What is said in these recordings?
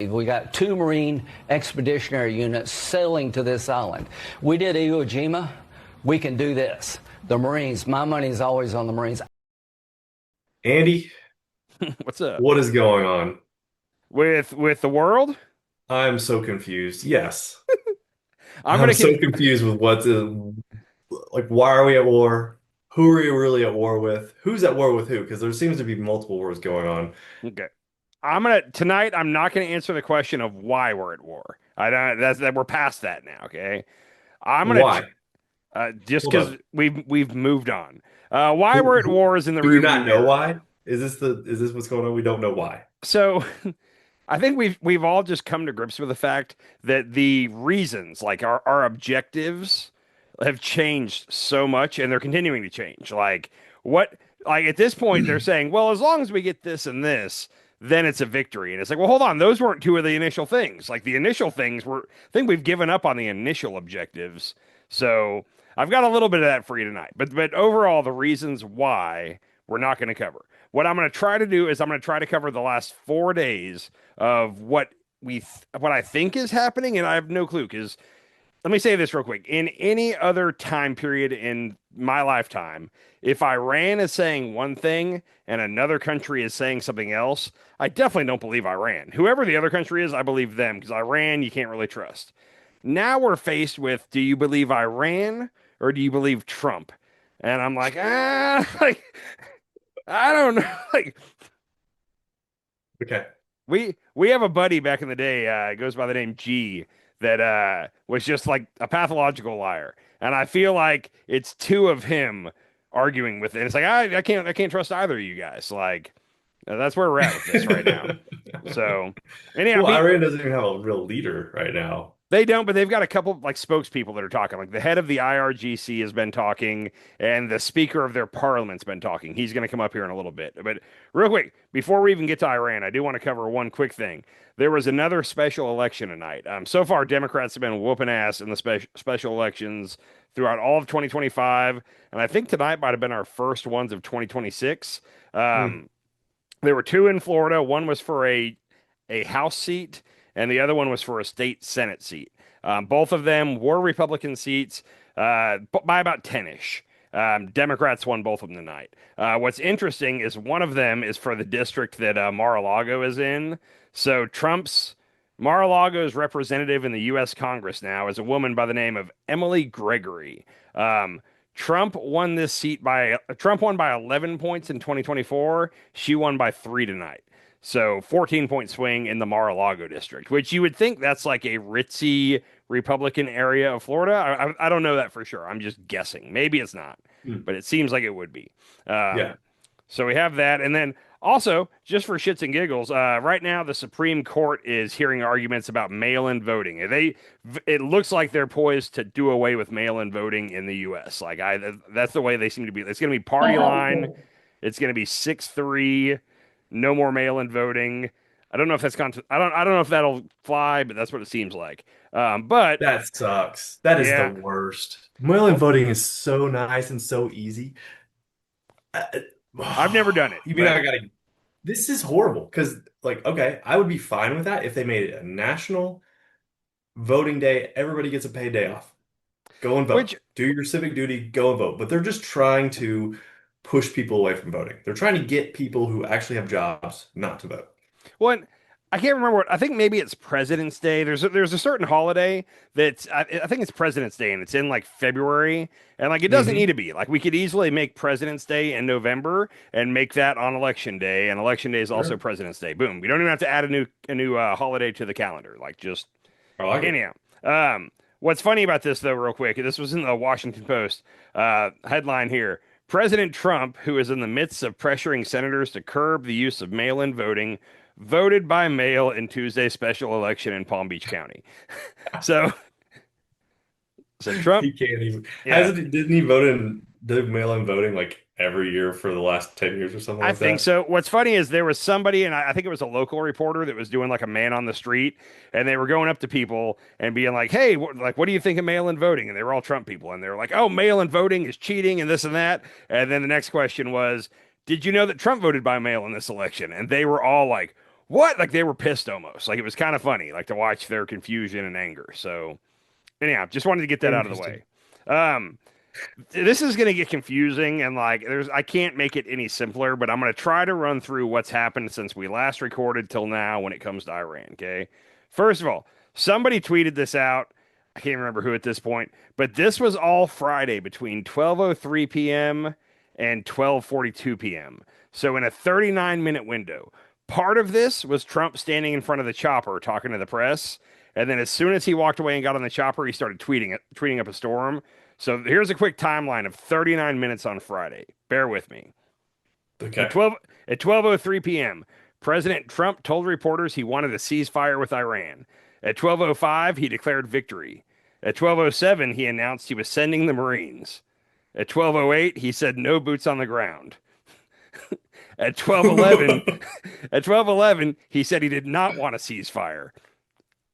We got 2 Marine expeditionary units sailing to this island. We did Iwo Jima. We can do this. The Marines, my money is always on the Marines. Andy, What's up what is going on? with the world? I'm so confused. Yes. I'm I'm gonna so con confused with why are we at war? Who are we really at war with? Who's at war with who? Because there seems to be multiple wars going on. Okay. I'm gonna tonight. I'm not gonna answer the question of why we're at war. I don't. That's that we're past that now. Okay. I'm gonna Why? just Hold because on. we've moved on. Why we're Who, at who, war is in the do we rearview not know mirror. why? Is this what's going on? We don't know why. So I think we've all just come to grips with the fact that the reasons, like our objectives, have changed so much, and they're continuing to change. What, like at this point, they're saying, well, as long as we get this and this, then it's a victory. And it's like, well, hold on, those weren't two of the initial things. Like the initial things were, I think we've given up on the initial objectives. So I've got a little bit of that for you tonight. But overall, the reasons why we're not going to cover. What I'm going to try to do is I'm going to try to cover the last 4 days of what I think is happening, and I have no clue because let me say this real quick. In any other time period in my lifetime, if Iran is saying one thing and another country is saying something else, I definitely don't believe Iran. Whoever the other country is, I believe them because Iran, you can't really trust. Now we're faced with, do you believe Iran or do you believe Trump? And I'm like, like I don't know. Like Okay. we have a buddy back in the day, goes by the name G, that was just like a pathological liar. And I feel like it's two of him arguing with it. It's like I can't trust either of you guys. Like that's where we're at with this right now. So anyhow, Well, Iran doesn't even have a real leader right now. they don't, but they've got a couple of like spokespeople that are talking. Like the head of the IRGC has been talking, and the speaker of their parliament's been talking. He's going to come up here in a little bit. But real quick, before we even get to Iran, I do want to cover one quick thing. There was another special election tonight. So far, Democrats have been whooping ass in the special elections throughout all of 2025, and I think tonight might have been our first ones of 2026. Hmm. Um, there were two in Florida. One was for a House seat, and the other one was for a state Senate seat. Both of them were Republican seats by about 10-ish. Democrats won both of them tonight. What's interesting is one of them is for the district that Mar-A-Lago is in. So Trump's Mar-a-Lago's representative in the U.S. Congress now is a woman by the name of Emily Gregory. Um, Trump won by 11 points in 2024. She won by 3 tonight. So 14-point swing in the Mar-a-Lago district, which you would think that's like a ritzy Republican area of Florida. I don't know that for sure. I'm just guessing. Maybe it's not, Hmm. but it seems like it would be. Yeah. So we have that. And then also, just for shits and giggles, right now the Supreme Court is hearing arguments about mail-in voting. It looks like they're poised to do away with mail-in voting in the U.S. That's the way they seem to be. It's going to be party line. It's going to be 6-3, no more mail-in voting. I don't know if I don't know if that'll fly, but that's what it seems like. But That sucks. That is the yeah, worst. Mail-in voting is so nice and so easy. I've never done it, You mean but I gotta? This is horrible because, like, okay, I would be fine with that if they made it a national voting day. Everybody gets a paid day off. Go and vote. which Do your civic duty. Go and vote. But they're just trying to push people away from voting. They're trying to get people who actually have jobs not to vote. Well, I can't remember what. I think maybe it's President's Day. There's a certain holiday that's I think it's President's Day, and it's in like February, and like it doesn't need Hmm. to be. Like we could easily make President's Day in November and make that on Election Day, and Election Day is also Sure. President's Day. Boom. We don't even have to add a new holiday to the calendar. Like just I like it. anyhow. Um, what's funny about this though, real quick, this was in the Washington Post headline here. President Trump, who is in the midst of pressuring senators to curb the use of mail-in voting, voted by mail in Tuesday's special election in Palm Beach County. So, so Trump, He can't even. yeah, Hasn't didn't he vote in did mail-in voting like every year for the last 10 years or something I like think that? so. What's funny is there was somebody, and I think it was a local reporter that was doing like a man on the street, and they were going up to people and being like, "Hey, what do you think of mail-in voting?" And they were all Trump people, and they were like, "Oh, mail-in voting is cheating and this and that." And then the next question was, "Did you know that Trump voted by mail in this election?" And they were all like, what? Like they were pissed almost. Like it was kind of funny, like to watch their confusion and anger. So anyhow, just wanted to get that out of the Interesting. way. Um, this is going to get confusing and like I can't make it any simpler, but I'm going to try to run through what's happened since we last recorded till now when it comes to Iran. Okay. First of all, somebody tweeted this out. I can't remember who at this point, but this was all Friday between 12:03 p.m. and 12:42 p.m. So in a 39-minute window. Part of this was Trump standing in front of the chopper talking to the press, and then as soon as he walked away and got on the chopper, he started tweeting up a storm. So here's a quick timeline of 39 minutes on Friday. Bear with me. At Okay. 12:03 p.m., President Trump told reporters he wanted a ceasefire with Iran. At 12:05, he declared victory. At 12:07, he announced he was sending the Marines. At 12:08, he said no boots on the ground. At 12:11, at 12:11, he said he did not want a ceasefire.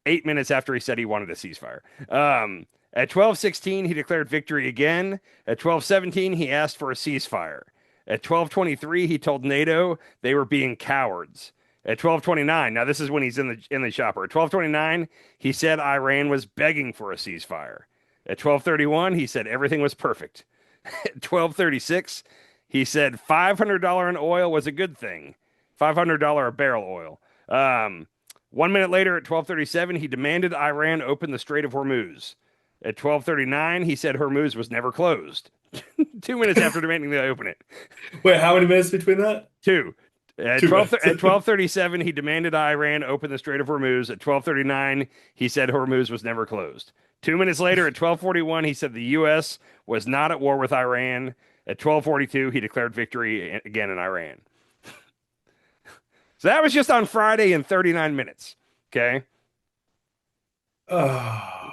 8 minutes after he said he wanted a ceasefire. At 12:16, he declared victory again. At 12:17, he asked for a ceasefire. At 12:23, he told NATO they were being cowards. At 12:29, now this is when he's in the chopper. At 12:29, he said Iran was begging for a ceasefire. At 12:31, he said everything was perfect. At 12:36, he said $500 in oil was a good thing. $500 a barrel oil. 1 minute later, at 12:37, he demanded Iran open the Strait of Hormuz. At 12:39, he said Hormuz was never closed. 2 minutes after demanding they open it. Wait, how many minutes between that? Two. At 12:37, he demanded Iran open the Strait of Hormuz. At 12:39, he said Hormuz was never closed. 2 minutes later, at 12:41, he said the U.S. was not at war with Iran. At 12:42, he declared victory again in Iran. So that was just on Friday in 39 minutes. Okay. Oh,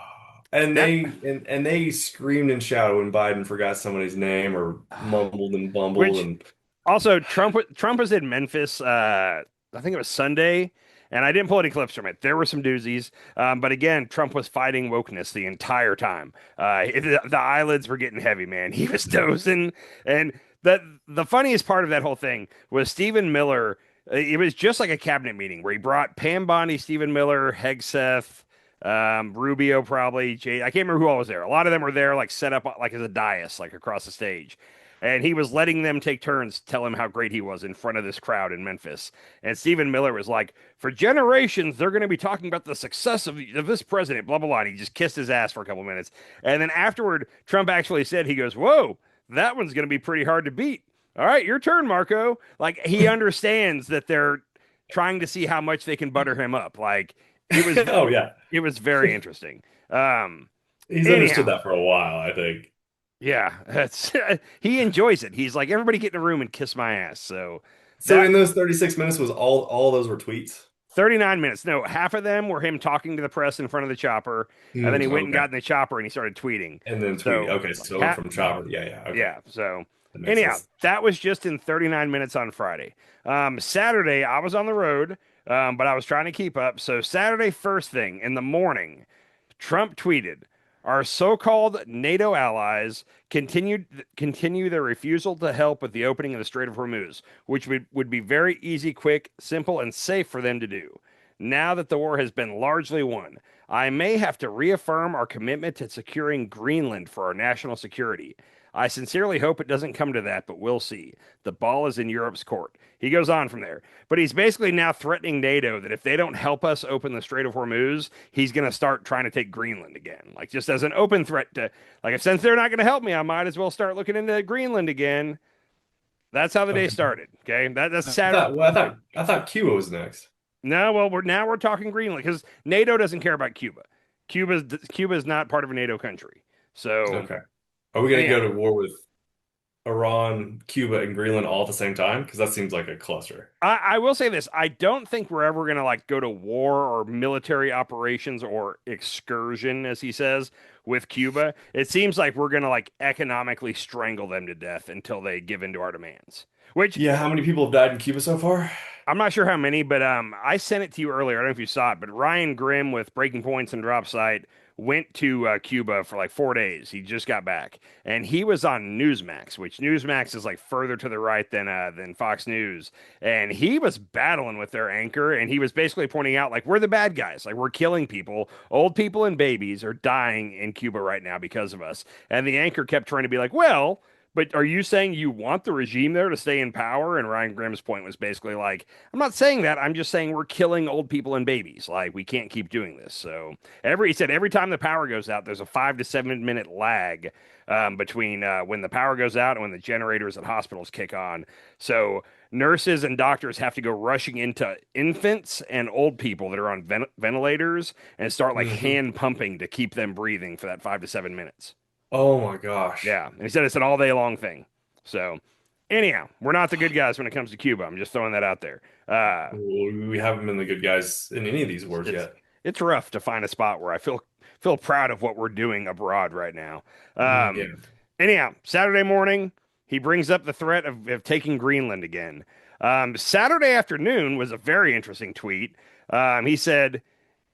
and That, they screamed and shouted when Biden forgot somebody's name or mumbled and bumbled which and also Trump was in Memphis. I think it was Sunday, and I didn't pull any clips from it. There were some doozies, but again, Trump was fighting wokeness the entire time. The eyelids were getting heavy, man. He was dozing, and the funniest part of that whole thing was Stephen Miller. It was just like a cabinet meeting where he brought Pam Bondi, Stephen Miller, Hegseth, Rubio, probably Jay. I can't remember who all was there. A lot of them were there, like set up like as a dais, like across the stage. And he was letting them take turns tell him how great he was in front of this crowd in Memphis. And Stephen Miller was like, for generations, they're going to be talking about the success of this president, blah, blah, blah. And he just kissed his ass for a couple minutes. And then afterward, Trump actually said, he goes, whoa, that one's going to be pretty hard to beat. All right, your turn, Marco. Like, he understands that they're trying to see how much they can butter him up. Like, it was, oh yeah, it was very interesting. he's Anyhow. understood that for a while, I think. Yeah, that's he enjoys it. He's like, everybody get in a room and kiss my ass. So So that in those 36 minutes was all those were tweets? 39 minutes. No, half of them were him talking to the press in front of the chopper, and then he went and Okay. got in the chopper and he started tweeting. And then So tweet. Okay, so it went from chopper. Yeah, okay. yeah. So That makes anyhow, sense. that was just in 39 minutes on Friday. Saturday, I was on the road, but I was trying to keep up. So Saturday, first thing in the morning, Trump tweeted, our so-called NATO allies continue their refusal to help with the opening of the Strait of Hormuz, which would be very easy, quick, simple, and safe for them to do. Now that the war has been largely won, I may have to reaffirm our commitment to securing Greenland for our national security. I sincerely hope it doesn't come to that, but we'll see. The ball is in Europe's court. He goes on from there. But he's basically now threatening NATO that if they don't help us open the Strait of Hormuz, he's going to start trying to take Greenland again. Like, just as an open threat to, like, if since they're not going to help me, I might as well start looking into Greenland again. That's how the day Okay. started. Okay. That's Saturday. I thought Cuba was next. No, well, we're talking Greenland because NATO doesn't care about Cuba. Cuba is not part of a NATO country. So, Okay. Are we going to anyhow. go to war with Iran, Cuba, and Greenland all at the same time? Because that seems like a cluster. I will say this. I don't think we're ever going to like go to war or military operations or excursion, as he says, with Cuba. It seems like we're going to like economically strangle them to death until they give in to our demands. Which Yeah, how many people have died in Cuba so far? I'm not sure how many, but I sent it to you earlier. I don't know if you saw it, but Ryan Grimm with Breaking Points and Drop Site went to Cuba for like 4 days. He just got back, and he was on Newsmax, which Newsmax is like further to the right than Fox News. And he was battling with their anchor, and he was basically pointing out like we're the bad guys, like we're killing people, old people and babies are dying in Cuba right now because of us. And the anchor kept trying to be like, well. But are you saying you want the regime there to stay in power? And Ryan Grimm's point was basically like, I'm not saying that. I'm just saying we're killing old people and babies. Like, we can't keep doing this. So he said every time the power goes out, there's a 5 to 7 minute lag between when the power goes out and when the generators at hospitals kick on. So nurses and doctors have to go rushing into infants and old people that are on ventilators and start like hand pumping to keep them breathing for that 5 to 7 minutes. Oh my gosh. Yeah. And he said it's an all day long thing. So, anyhow, we're not the good guys when it comes to Cuba. I'm just throwing that out there. We haven't been the good guys in any of these wars yet. It's rough to find a spot where I feel proud of what we're doing abroad right now. Anyhow, Saturday morning, he brings up the threat of taking Greenland again. Saturday afternoon was a very interesting tweet. He said,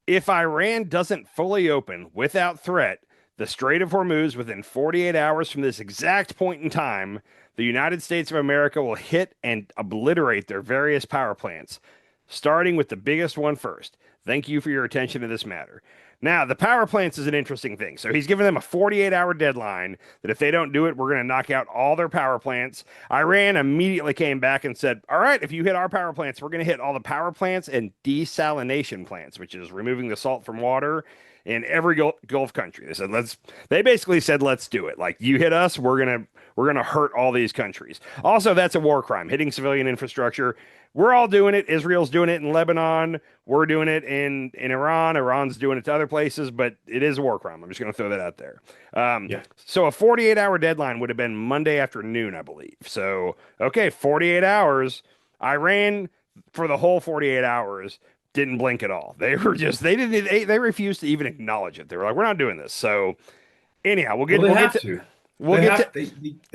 if Iran doesn't fully open without threat the Strait of Hormuz within 48 hours from this exact point in time, the United States of America will hit and obliterate their various power plants, starting with the biggest one first. Thank you for your attention to this matter. Now, the power plants is an interesting thing. So he's giving them a 48-hour deadline that if they don't do it, we're going to knock out all their power plants. Iran immediately came back and said, all right, if you hit our power plants, we're going to hit all the power plants and desalination plants, which is removing the salt from water in every Gulf country. They basically said, let's do it. Like, you hit us, we're gonna hurt all these countries. Also, that's a war crime, hitting civilian infrastructure. We're all doing it. Israel's doing it in Lebanon. We're doing it in Iran. Iran's doing it to other places, but it is a war crime. I'm just going to throw that out there. So a 48-hour deadline would have been Monday afternoon, I believe. So, okay, 48 hours. Iran, for the whole 48 hours, didn't blink at all. They refused to even acknowledge it. They were like, we're not doing this. So anyhow, they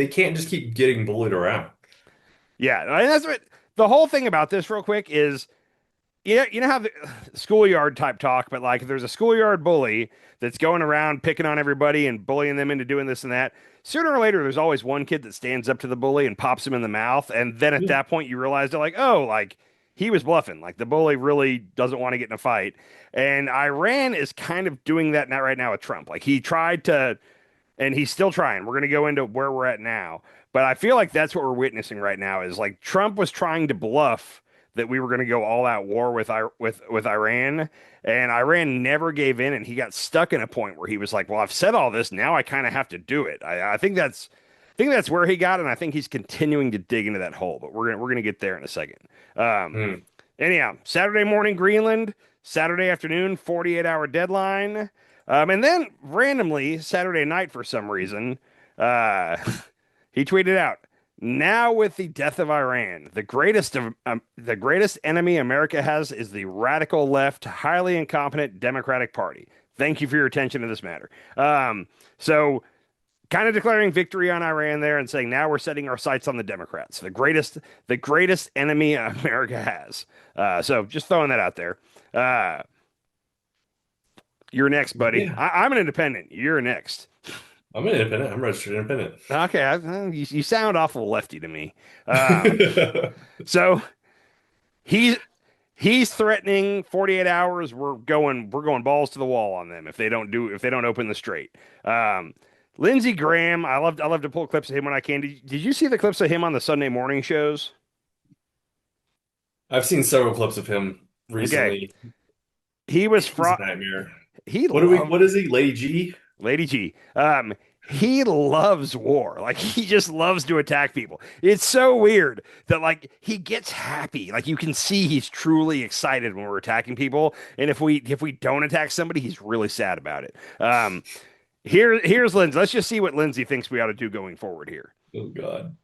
can't just keep getting bullied around. Yeah. And that's what the whole thing about this real quick is, you know how the schoolyard type talk, but like if there's a schoolyard bully that's going around picking on everybody and bullying them into doing this and that, sooner or later, there's always one kid that stands up to the bully and pops him in the mouth. And then at that point you realize they're like, oh, like, he was bluffing. Like, the bully really doesn't want to get in a fight. And Iran is kind of doing that right now with Trump. Like, he tried to, and he's still trying. We're going to go into where we're at now. But I feel like that's what we're witnessing right now is like Trump was trying to bluff that we were going to go all out war with Iran. And Iran never gave in. And he got stuck in a point where he was like, well, I've said all this. Now I kind of have to do it. I think that's where he got, and I think he's continuing to dig into that hole. But we're gonna get there in a second. Anyhow, Saturday morning Greenland, Saturday afternoon 48-hour deadline, and then randomly Saturday night for some reason he tweeted out, "Now with the death of Iran, the greatest enemy America has is the radical left, highly incompetent Democratic Party. Thank you for your attention to this matter." So kind of declaring victory on Iran there and saying, now we're setting our sights on the Democrats, the greatest enemy America has. So just throwing that out there. You're next, buddy. Yeah. I'm an independent. You're next. I'm an independent. I'm registered independent. Okay. You sound awful lefty to me. So he's threatening 48 hours. We're going balls to the wall on them if they don't open the strait. Lindsey Graham, I love to pull clips of him when I can. Did you see the clips of him on the Sunday morning shows? I've seen several clips of him recently. Okay. He was a nightmare. What is he? Lady G? Lady G. He loves war. Like, he just loves to attack people. It's so weird that, like, he gets happy. Like, you can see he's truly excited when we're attacking people. And if we don't attack somebody, he's really sad about it. Here's Lindsey. Let's just see what Lindsey thinks we ought to do going forward here. Oh, God.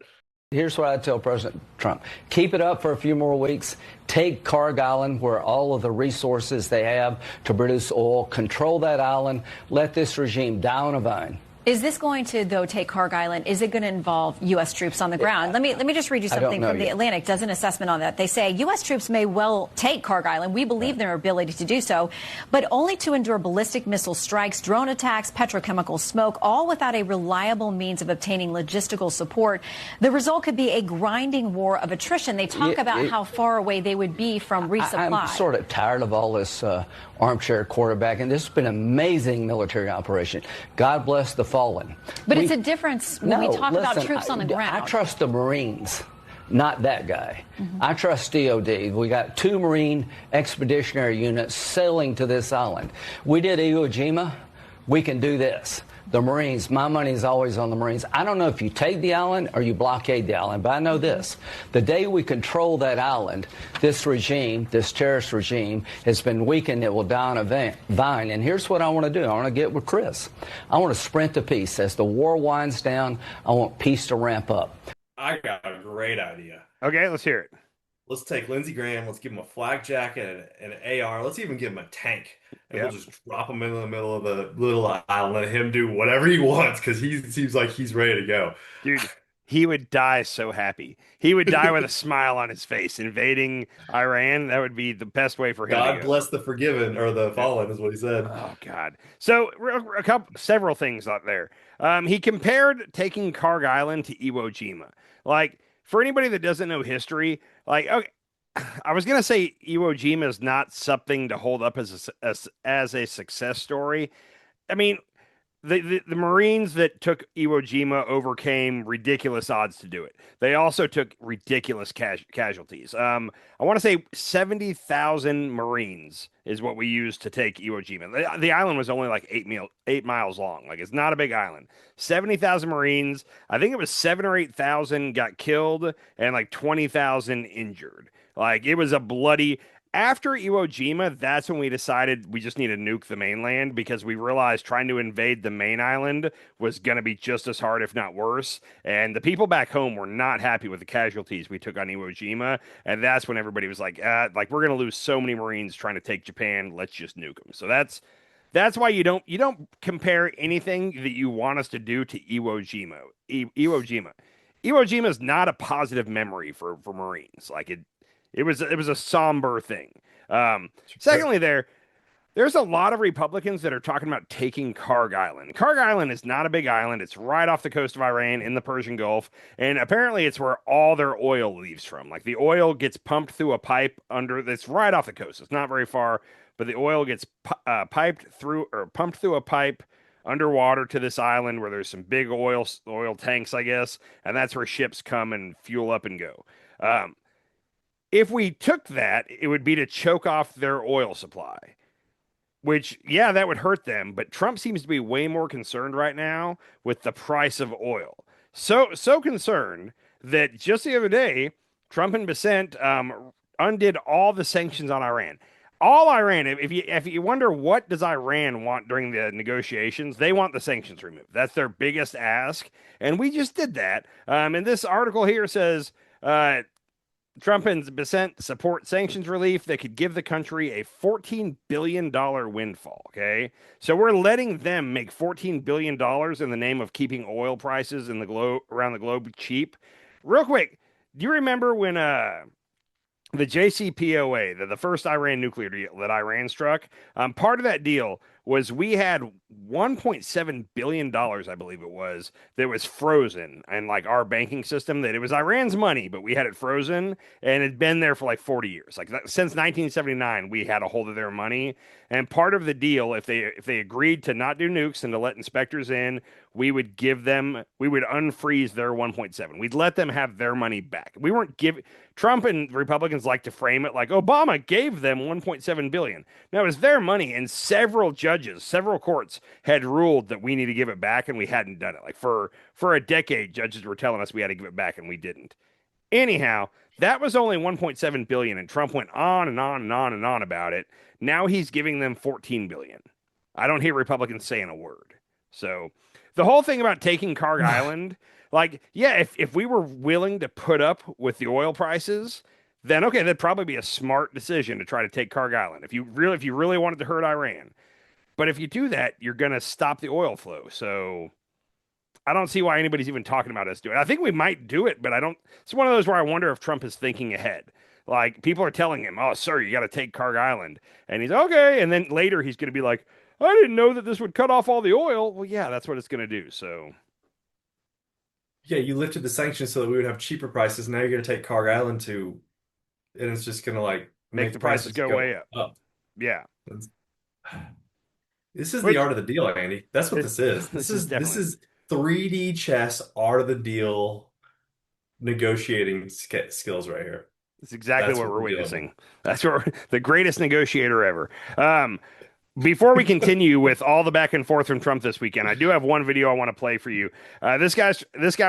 Here's what I tell President Trump. Keep it up for a few more weeks. Take Carg Island, where all of the resources they have to produce oil. Control that island. Let this regime die on a vine. Is this going to, though, take Karg Island? Is it going to involve U.S. troops on the ground? Let me just read you something from The Atlantic. Does an assessment on that. They say U.S. troops may well take Karg Island. We believe their ability to do so, but only to endure ballistic missile strikes, drone attacks, petrochemical smoke, all without a reliable means of obtaining logistical support. The result could be a grinding war of attrition. They talk about how far away they would be from resupply. I'm sort of tired of all this armchair quarterbacking. This has been an amazing military operation. God bless the fallen. But it's a difference when we talk about troops on the ground. I trust the Marines, not that guy. I trust DOD. We got 2 Marine expeditionary units sailing to this island. We did Iwo Jima. We can do this. The Marines, my money is always on the Marines. I don't know if you take the island or you blockade the island, but I know this. The day we control that island, this regime, this terrorist regime, has been weakened. It will die on a vine. And here's what I want to do. I want to get with Chris. I want to sprint to peace. As the war winds down, I want peace to ramp up. I got a great idea. Okay, let's hear it. Let's take Lindsey Graham. Let's give him a flak jacket and an AR. Let's even give him a tank. And we'll just drop him in the middle of the little island, let him do whatever he wants because he seems like he's ready to go. Dude, he would die so happy. He would die with a smile on his face. Invading Iran, that would be the best way for him to go. God bless the forgiven or the fallen is what he said. Oh, God. So several things out there. He compared taking Karg Island to Iwo Jima. Like, for anybody that doesn't know history, like, okay, I was going to say Iwo Jima is not something to hold up as a success story. I mean, the Marines that took Iwo Jima overcame ridiculous odds to do it. They also took ridiculous casualties. I want to say 70,000 Marines is what we used to take Iwo Jima. The island was only like 8 miles long. Like, it's not a big island. 70,000 Marines. I think it was 7 or 8,000 got killed and like 20,000 injured. Like, it was a bloody... After Iwo Jima, that's when we decided we just need to nuke the mainland because we realized trying to invade the main island was going to be just as hard, if not worse. And the people back home were not happy with the casualties we took on Iwo Jima. And that's when everybody was like, we're going to lose so many Marines trying to take Japan. Let's just nuke them. So that's why you don't compare anything that you want us to do to Iwo Jima. Iwo Jima. Iwo Jima is not a positive memory for Marines. Like, it was a somber thing. Secondly, there's a lot of Republicans that are talking about taking Karg Island. Karg Island is not a big island. It's right off the coast of Iran in the Persian Gulf, and apparently it's where all their oil leaves from. Like, the oil gets pumped through a pipe it's right off the coast. It's not very far, but the oil gets pumped through a pipe underwater to this island where there's some big oil tanks, I guess, and that's where ships come and fuel up and go. If we took that, it would be to choke off their oil supply, which, yeah, that would hurt them. But Trump seems to be way more concerned right now with the price of oil. So concerned that just the other day, Trump and Bissent undid all the sanctions on Iran. All Iran, if you wonder what does Iran want during the negotiations, they want the sanctions removed. That's their biggest ask. And we just did that. And this article here says... Trump and Bissent support sanctions relief that could give the country a $14 billion windfall, okay? So we're letting them make $14 billion in the name of keeping oil prices in around the globe cheap. Real quick, do you remember when the JCPOA, the first Iran nuclear deal that Iran struck, part of that deal was we had $1.7 billion, I believe it was, that was frozen in like our banking system, that it was Iran's money, but we had it frozen and it'd been there for like 40 years. Like since 1979, we had a hold of their money. And part of the deal, if they agreed to not do nukes and to let inspectors in, we would unfreeze their 1.7. We'd let them have their money back. We weren't giving. Trump and Republicans like to frame it like Obama gave them 1.7 billion. Now, it was their money, and several courts had ruled that we need to give it back, and we hadn't done it. Like for a decade, judges were telling us we had to give it back, and we didn't. Anyhow, that was only 1.7 billion, and Trump went on and on and on and on about it. Now he's giving them 14 billion. I don't hear Republicans saying a word. So the whole thing about taking Karg Island, like, yeah, if we were willing to put up with the oil prices, then okay, that'd probably be a smart decision to try to take Karg Island. If you really wanted to hurt Iran. But if you do that, you're going to stop the oil flow. So I don't see why anybody's even talking about us doing it. I think we might do it, but I don't. It's one of those where I wonder if Trump is thinking ahead. Like people are telling him, "Oh, sir, you got to take Carg Island," and he's okay. And then later he's going to be like, "I didn't know that this would cut off all the oil." Well, yeah, that's what it's going to do. So, Yeah, you lifted the sanctions so that we would have cheaper prices. Now you're going to take Carg Island too, and it's just going to like make the prices go way up. Yeah. This is the art of the deal, Andy. That's what this is. This This is 3D chess, art of the deal, negotiating skills right here. That's exactly what we're witnessing. That's what the greatest negotiator ever. Before we continue with all the back and forth from Trump this weekend, I do have one video I want to play for you. This guy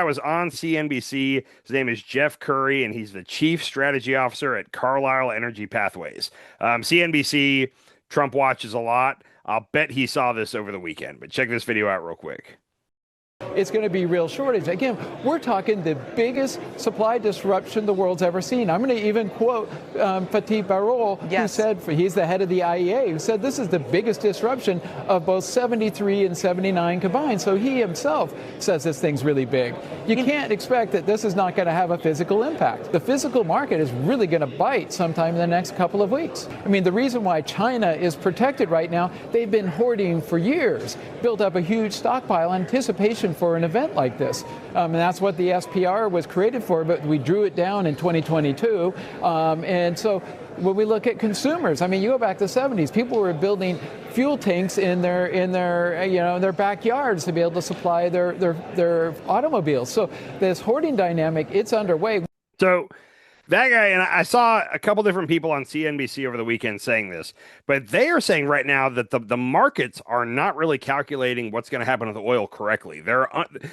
was on CNBC. His name is Jeff Curry, and he's the Chief Strategy Officer at Carlyle Energy Pathways. CNBC, Trump watches a lot. I'll bet he saw this over the weekend, but check this video out real quick. It's going to be real shortage. Again, we're talking the biggest supply disruption the world's ever seen. I'm going to even quote Fatih Birol, who said, he's the head of the IEA, who said this is the biggest disruption of both 73 and 79 combined. So he himself says this thing's really big. You can't expect that this is not going to have a physical impact. The physical market is really going to bite sometime in the next couple of weeks. I mean, the reason why China is protected right now, they've been hoarding for years, built up a huge stockpile in anticipation for an event like this. And that's what the SPR was created for, but we drew it down in 2022. And so when we look at consumers, I mean, you go back to the 70s, people were building fuel tanks in their backyards to be able to supply their automobiles. So this hoarding dynamic, it's underway. So that guy, and I saw a couple different people on CNBC over the weekend saying this, but they are saying right now that the markets are not really calculating what's going to happen with the oil correctly.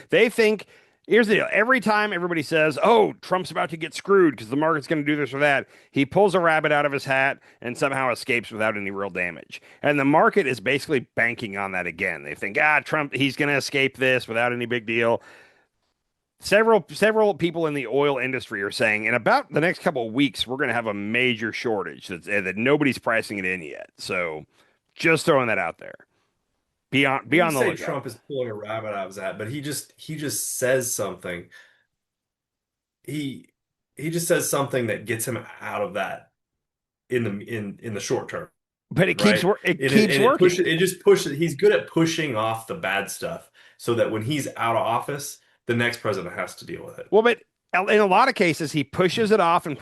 They think, here's the deal. Every time everybody says, oh, Trump's about to get screwed because the market's going to do this or that, he pulls a rabbit out of his hat and somehow escapes without any real damage. And the market is basically banking on that again. They think, Trump, he's going to escape this without any big deal. Several people in the oil industry are saying in about the next couple of weeks, we're going to have a major shortage that nobody's pricing it in yet. So just throwing that out there. Beyond the lookout. Trump is pulling a rabbit out of his hat, but he just says something. He just says something that gets him out of that in the short term. But it keeps working. It just pushes. He's good at pushing off the bad stuff so that when he's out of office, the next president has to deal with it. Well, but in a lot of cases, he pushes it off, and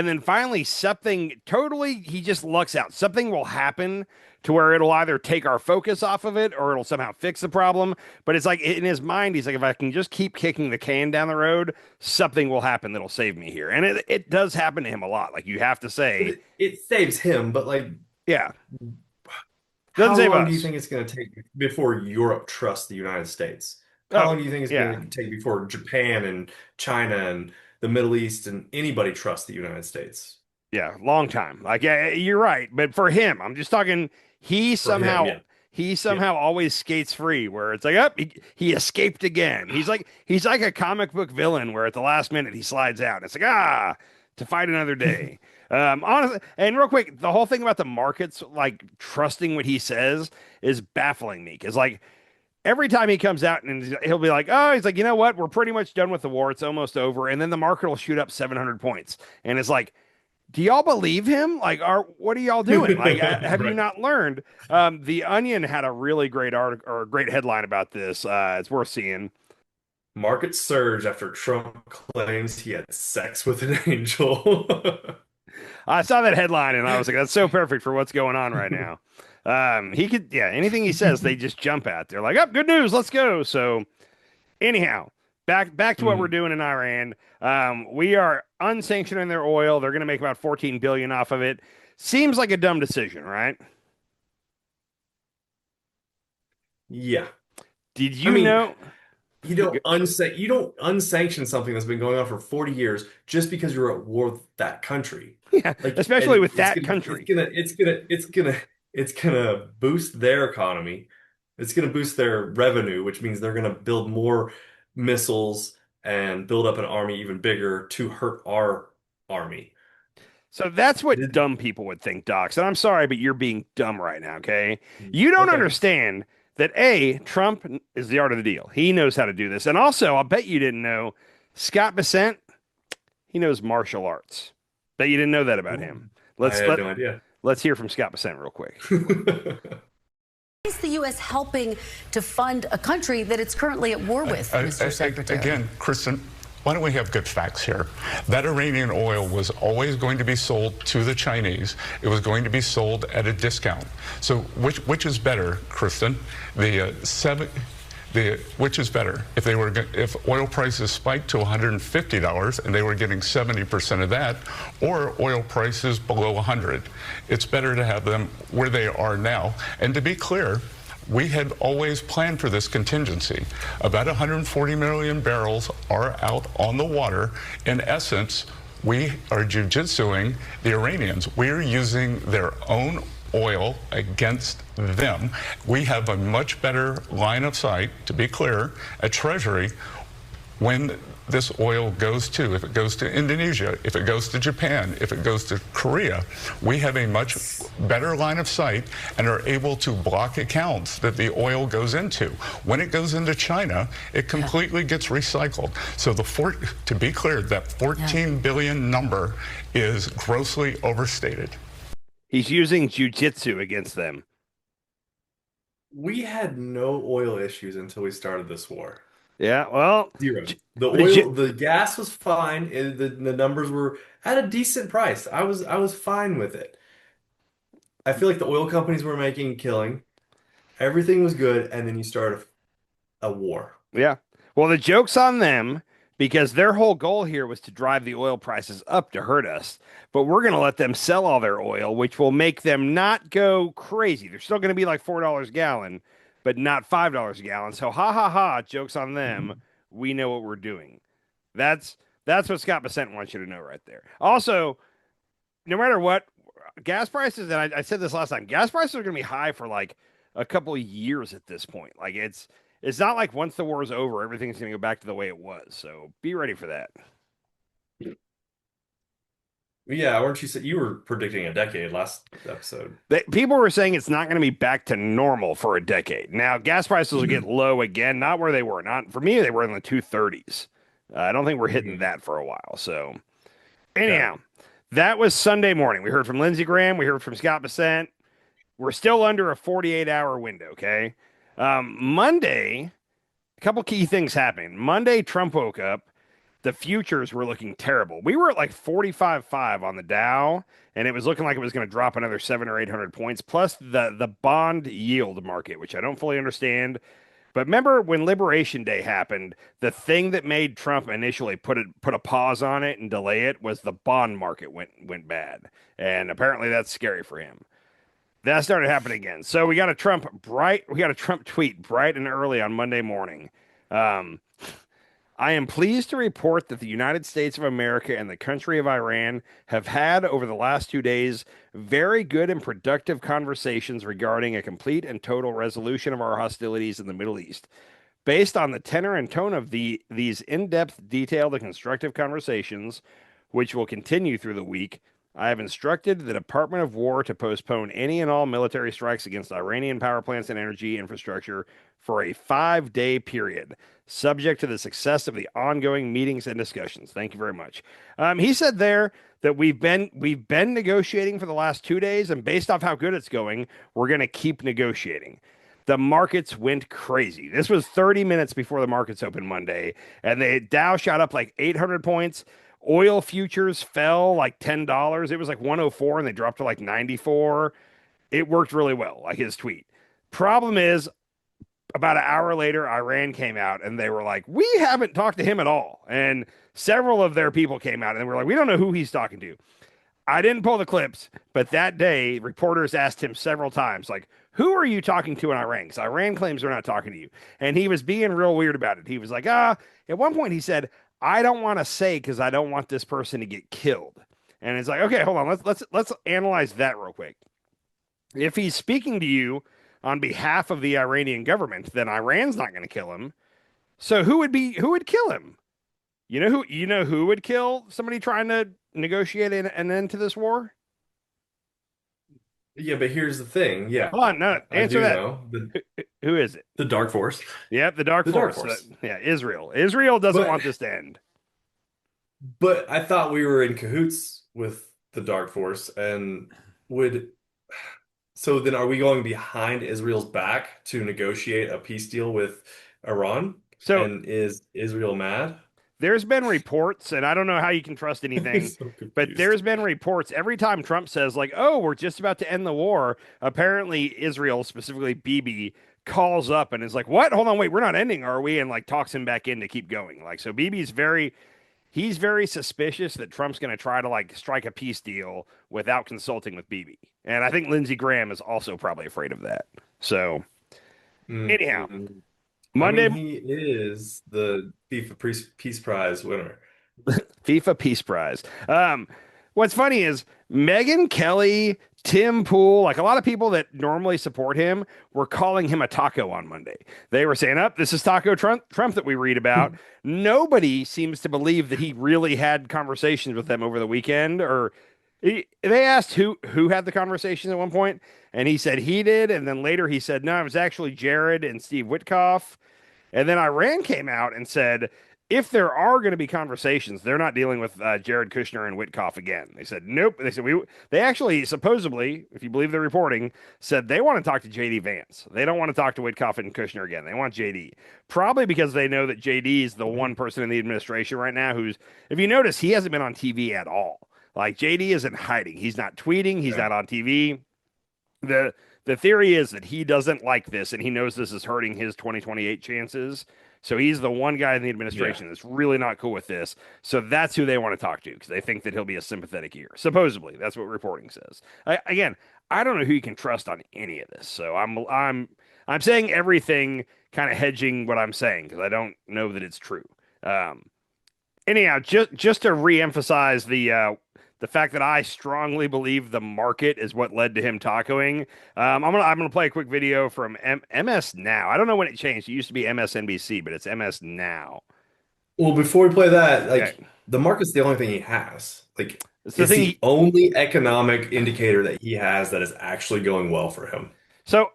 then finally he just lucks out. Something will happen to where it'll either take our focus off of it or it'll somehow fix the problem. But it's like in his mind, he's like, if I can just keep kicking the can down the road, something will happen that'll save me here. And it does happen to him a lot. Like you have to say. It saves him, but like. Yeah. How long do you think it's going to take before Europe trusts the United States? How long do you think it's going to take before Japan and China and the Middle East and anybody trusts the United States? Yeah, long time. Like, yeah, you're right. But for him, I'm just talking, he somehow always skates free where it's like, he escaped again. He's like a comic book villain where at the last minute he slides out. It's like, to fight another day. Honestly, and real quick, the whole thing about the markets, like trusting what he says is baffling me. Cause like, every time he comes out and he'll be like, he's like, you know what? We're pretty much done with the war. It's almost over. And then the market will shoot up 700 points. And it's like, do y'all believe him? Like, what are y'all doing? Like, have you not learned? The Onion had a really great article or a great headline about this. It's worth seeing. Market surge after Trump claims he had sex with an angel. I saw that headline and I was like, that's so perfect for what's going on right now. He could, anything he says, they just jump at. They're like, good news, let's go. So anyhow, back to what we're doing in Iran. We are unsanctioning their oil. They're going to make about $14 billion off of it. Seems like a dumb decision, right? Yeah. Did you know? You don't unsanction something that's been going on for 40 years just because you're at war with that country. Yeah, like, especially with that country. It's gonna boost their economy. It's gonna boost their revenue, which means they're gonna build more missiles and build up an army even bigger to hurt our army. So that's what dumb people would think, Docs. And I'm sorry, but you're being dumb right now, okay? You don't understand that Trump is the art of the deal. He knows how to do this. And also, I'll bet you didn't know, Scott Bessent, he knows martial arts. Bet you didn't know that about him. I had no idea. Let's hear from Scott Bessent real quick. Is the U.S. helping to fund a country that it's currently at war with, Mr. Secretary? Again, Kristen, why don't we have good facts here? That Iranian oil was always going to be sold to the Chinese. It was going to be sold at a discount. So which is better, Kristen? Which is better? If oil prices spiked to $150 and they were getting 70% of that, or oil prices below 100, it's better to have them where they are now. And to be clear, we had always planned for this contingency. About 140 million barrels are out on the water. In essence, we are jujitsuing the Iranians. We are using their own oil against them. We have a much better line of sight, to be clear, at Treasury when this oil goes to. If it goes to Indonesia, if it goes to Japan, if it goes to Korea, we have a much better line of sight and are able to block accounts that the oil goes into. When it goes into China, it completely gets recycled. So to be clear, that 14 billion number is grossly overstated. He's using jujitsu against them. We had no oil issues until we started this war. Yeah, well, zero. The gas was fine. The numbers were at a decent price. I was fine with it. I feel like the oil companies were making a killing. Everything was good, and then you start a war. Yeah. Well, the joke's on them because their whole goal here was to drive the oil prices up to hurt us. But we're going to let them sell all their oil, which will make them not go crazy. They're still going to be like $4 a gallon, but not $5 a gallon. So joke's on them. We know what we're doing. That's what Scott Bessent wants you to know right there. Also, no matter what, gas prices, and I said this last time, gas prices are going to be high for like a couple of years at this point. Like it's not like once the war is over, everything's going to go back to the way it was. So be ready for that. Yeah, weren't you were predicting a decade last episode? People were saying it's not going to be back to normal for a decade. Now, gas prices will get low again, not where they were. Not for me, they were in the 230s. I don't think we're hitting that for a while. So, anyhow, that was Sunday morning. We heard from Lindsey Graham. We heard from Scott Bessent. We're still under a 48-hour window, okay? Monday, a couple key things happening. Monday, Trump woke up. The futures were looking terrible. We were at like 45.5 on the Dow, and it was looking like it was going to drop another 700 or 800 points, plus the bond yield market, which I don't fully understand. But remember when Liberation Day happened, the thing that made Trump initially put a pause on it and delay it was the bond market went bad. And apparently that's scary for him. That started happening again. So we got a Trump tweet bright and early on Monday morning. I am pleased to report that the United States of America and the country of Iran have had over the last 2 days very good and productive conversations regarding a complete and total resolution of our hostilities in the Middle East. Based on the tenor and tone of these in-depth, detailed, and constructive conversations, which will continue through the week, I have instructed the Department of War to postpone any and all military strikes against Iranian power plants and energy infrastructure for a 5-day period, subject to the success of the ongoing meetings and discussions. Thank you very much. He said there that we've been negotiating for the last 2 days, and based off how good it's going, we're going to keep negotiating. The markets went crazy. This was 30 minutes before the markets opened Monday, and the Dow shot up like 800 points. Oil futures fell like $10. It was like 104 and they dropped to like 94. It worked really well, like his tweet. Problem is, about an hour later, Iran came out and they were like, we haven't talked to him at all. And several of their people came out and they were like, we don't know who he's talking to. I didn't pull the clips, but that day, reporters asked him several times, like, who are you talking to in Iran? Because Iran claims they're not talking to you. And he was being real weird about it. He was like, at one point he said, I don't want to say because I don't want this person to get killed. And it's like, okay, hold on. Let's analyze that real quick. If he's speaking to you on behalf of the Iranian government, then Iran's not going to kill him. So who would kill him? You know who would kill somebody trying to negotiate an end to this war? Yeah, but here's the thing. Yeah. Hold on, no, answer that. Who is it? The Dark Force. Yep, the Dark Force. Yeah, Israel. Israel doesn't want this to end. But I thought we were in cahoots with the Dark Force, and so then are we going behind Israel's back to negotiate a peace deal with Iran? So, and is Israel mad? There's been reports, and I don't know how you can trust anything, so but there's been reports every time Trump says, like, oh, we're just about to end the war. Apparently, Israel, specifically Bibi, calls up and is like, what? Hold on, wait, we're not ending, are we? And like talks him back in to keep going. Like, so Bibi's he's very suspicious that Trump's going to try to like strike a peace deal without consulting with Bibi. And I think Lindsey Graham is also probably afraid of that. So, anyhow. Monday, he is the FIFA Peace Prize winner. FIFA Peace Prize. What's funny is Megyn Kelly, Tim Pool, like a lot of people that normally support him were calling him a taco on Monday. They were saying, this is Taco Trump that we read about. Nobody seems to believe that he really had conversations with them over the weekend. Or they asked who had the conversations at one point, and he said he did. And then later he said, no, it was actually Jared and Steve Witkoff. And then Iran came out and said, if there are going to be conversations, they're not dealing with Jared Kushner and Witkoff again. They said, nope. They said, they actually supposedly, if you believe the reporting, said they want to talk to JD Vance. They don't want to talk to Witkoff and Kushner again. They want JD. Probably because they know that JD is the one person in the administration right now who's, if you notice, he hasn't been on TV at all. Like, JD is in hiding. He's not tweeting. He's not on TV. The theory is that he doesn't like this, and he knows this is hurting his 2028 chances. So he's the one guy in the administration that's really not cool with this. So that's who they want to talk to, because they think that he'll be a sympathetic ear. Supposedly, that's what reporting says. Again, I don't know who you can trust on any of this. So I'm saying everything, kind of hedging what I'm saying, because I don't know that it's true. Anyhow, just to reemphasize the fact that I strongly believe the market is what led to him tacoing. I'm gonna play a quick video from MS Now. I don't know when it changed. It used to be MSNBC, but it's MS Now. Well, before we play that, the market's the only thing he has. Like, it's the only economic indicator that he has that is actually going well for him. So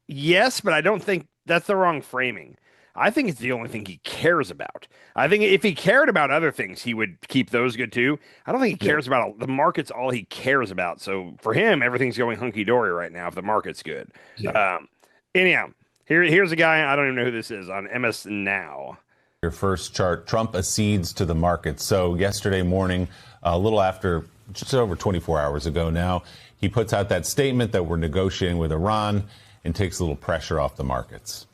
yes, but I don't think that's the wrong framing. I think it's the only thing he cares about. I think if he cared about other things, he would keep those good too. I don't think he cares about the market's all he cares about. So for him, everything's going hunky-dory right now if the market's good. Yeah. Anyhow, here's a guy, I don't even know who this is, on MS Now. Your first chart, Trump accedes to the market. So yesterday morning, a little after, just over 24 hours ago now, he puts out that statement that we're negotiating with Iran and takes a little pressure off the markets.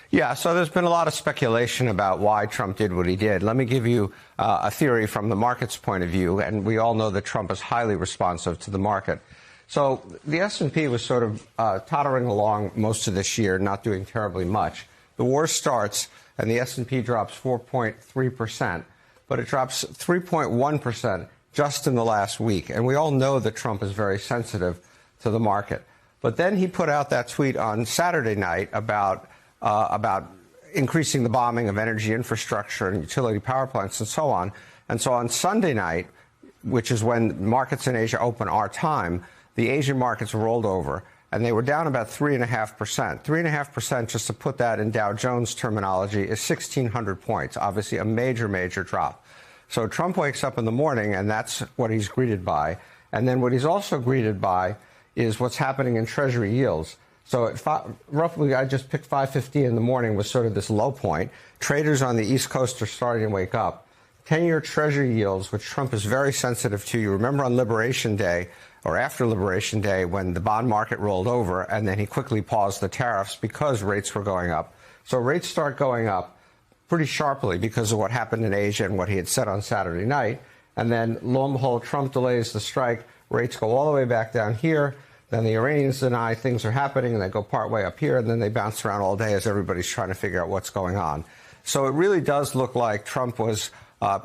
Yeah, so there's been a lot of speculation about why Trump did what he did. Let me give you a theory from the market's point of view, and we all know that Trump is highly responsive to the market. So the S&P was sort of tottering along most of this year, not doing terribly much. The war starts, and the S&P drops 4.3%, but it drops 3.1% just in the last week. And we all know that Trump is very sensitive to the market. But then he put out that tweet on Saturday night about increasing the bombing of energy infrastructure and utility power plants and so on. And so on Sunday night, which is when markets in Asia open our time, the Asian markets rolled over, and they were down about 3.5%. 3.5%, just to put that in Dow Jones terminology, is 1,600 points, obviously a major, major drop. So Trump wakes up in the morning, and that's what he's greeted by. And then what he's also greeted by is what's happening in Treasury yields. So roughly, I just picked 5:50 in the morning was sort of this low point. Traders on the East Coast are starting to wake up. 10-year Treasury yields, which Trump is very sensitive to. You remember on Liberation Day or after Liberation Day when the bond market rolled over and then he quickly paused the tariffs because rates were going up. So rates start going up pretty sharply because of what happened in Asia and what he had said on Saturday night. And then, lo and behold, Trump delays the strike. Rates go all the way back down here. Then the Iranians deny things are happening, and they go part way up here, and then they bounce around all day as everybody's trying to figure out what's going on. So it really does look like Trump was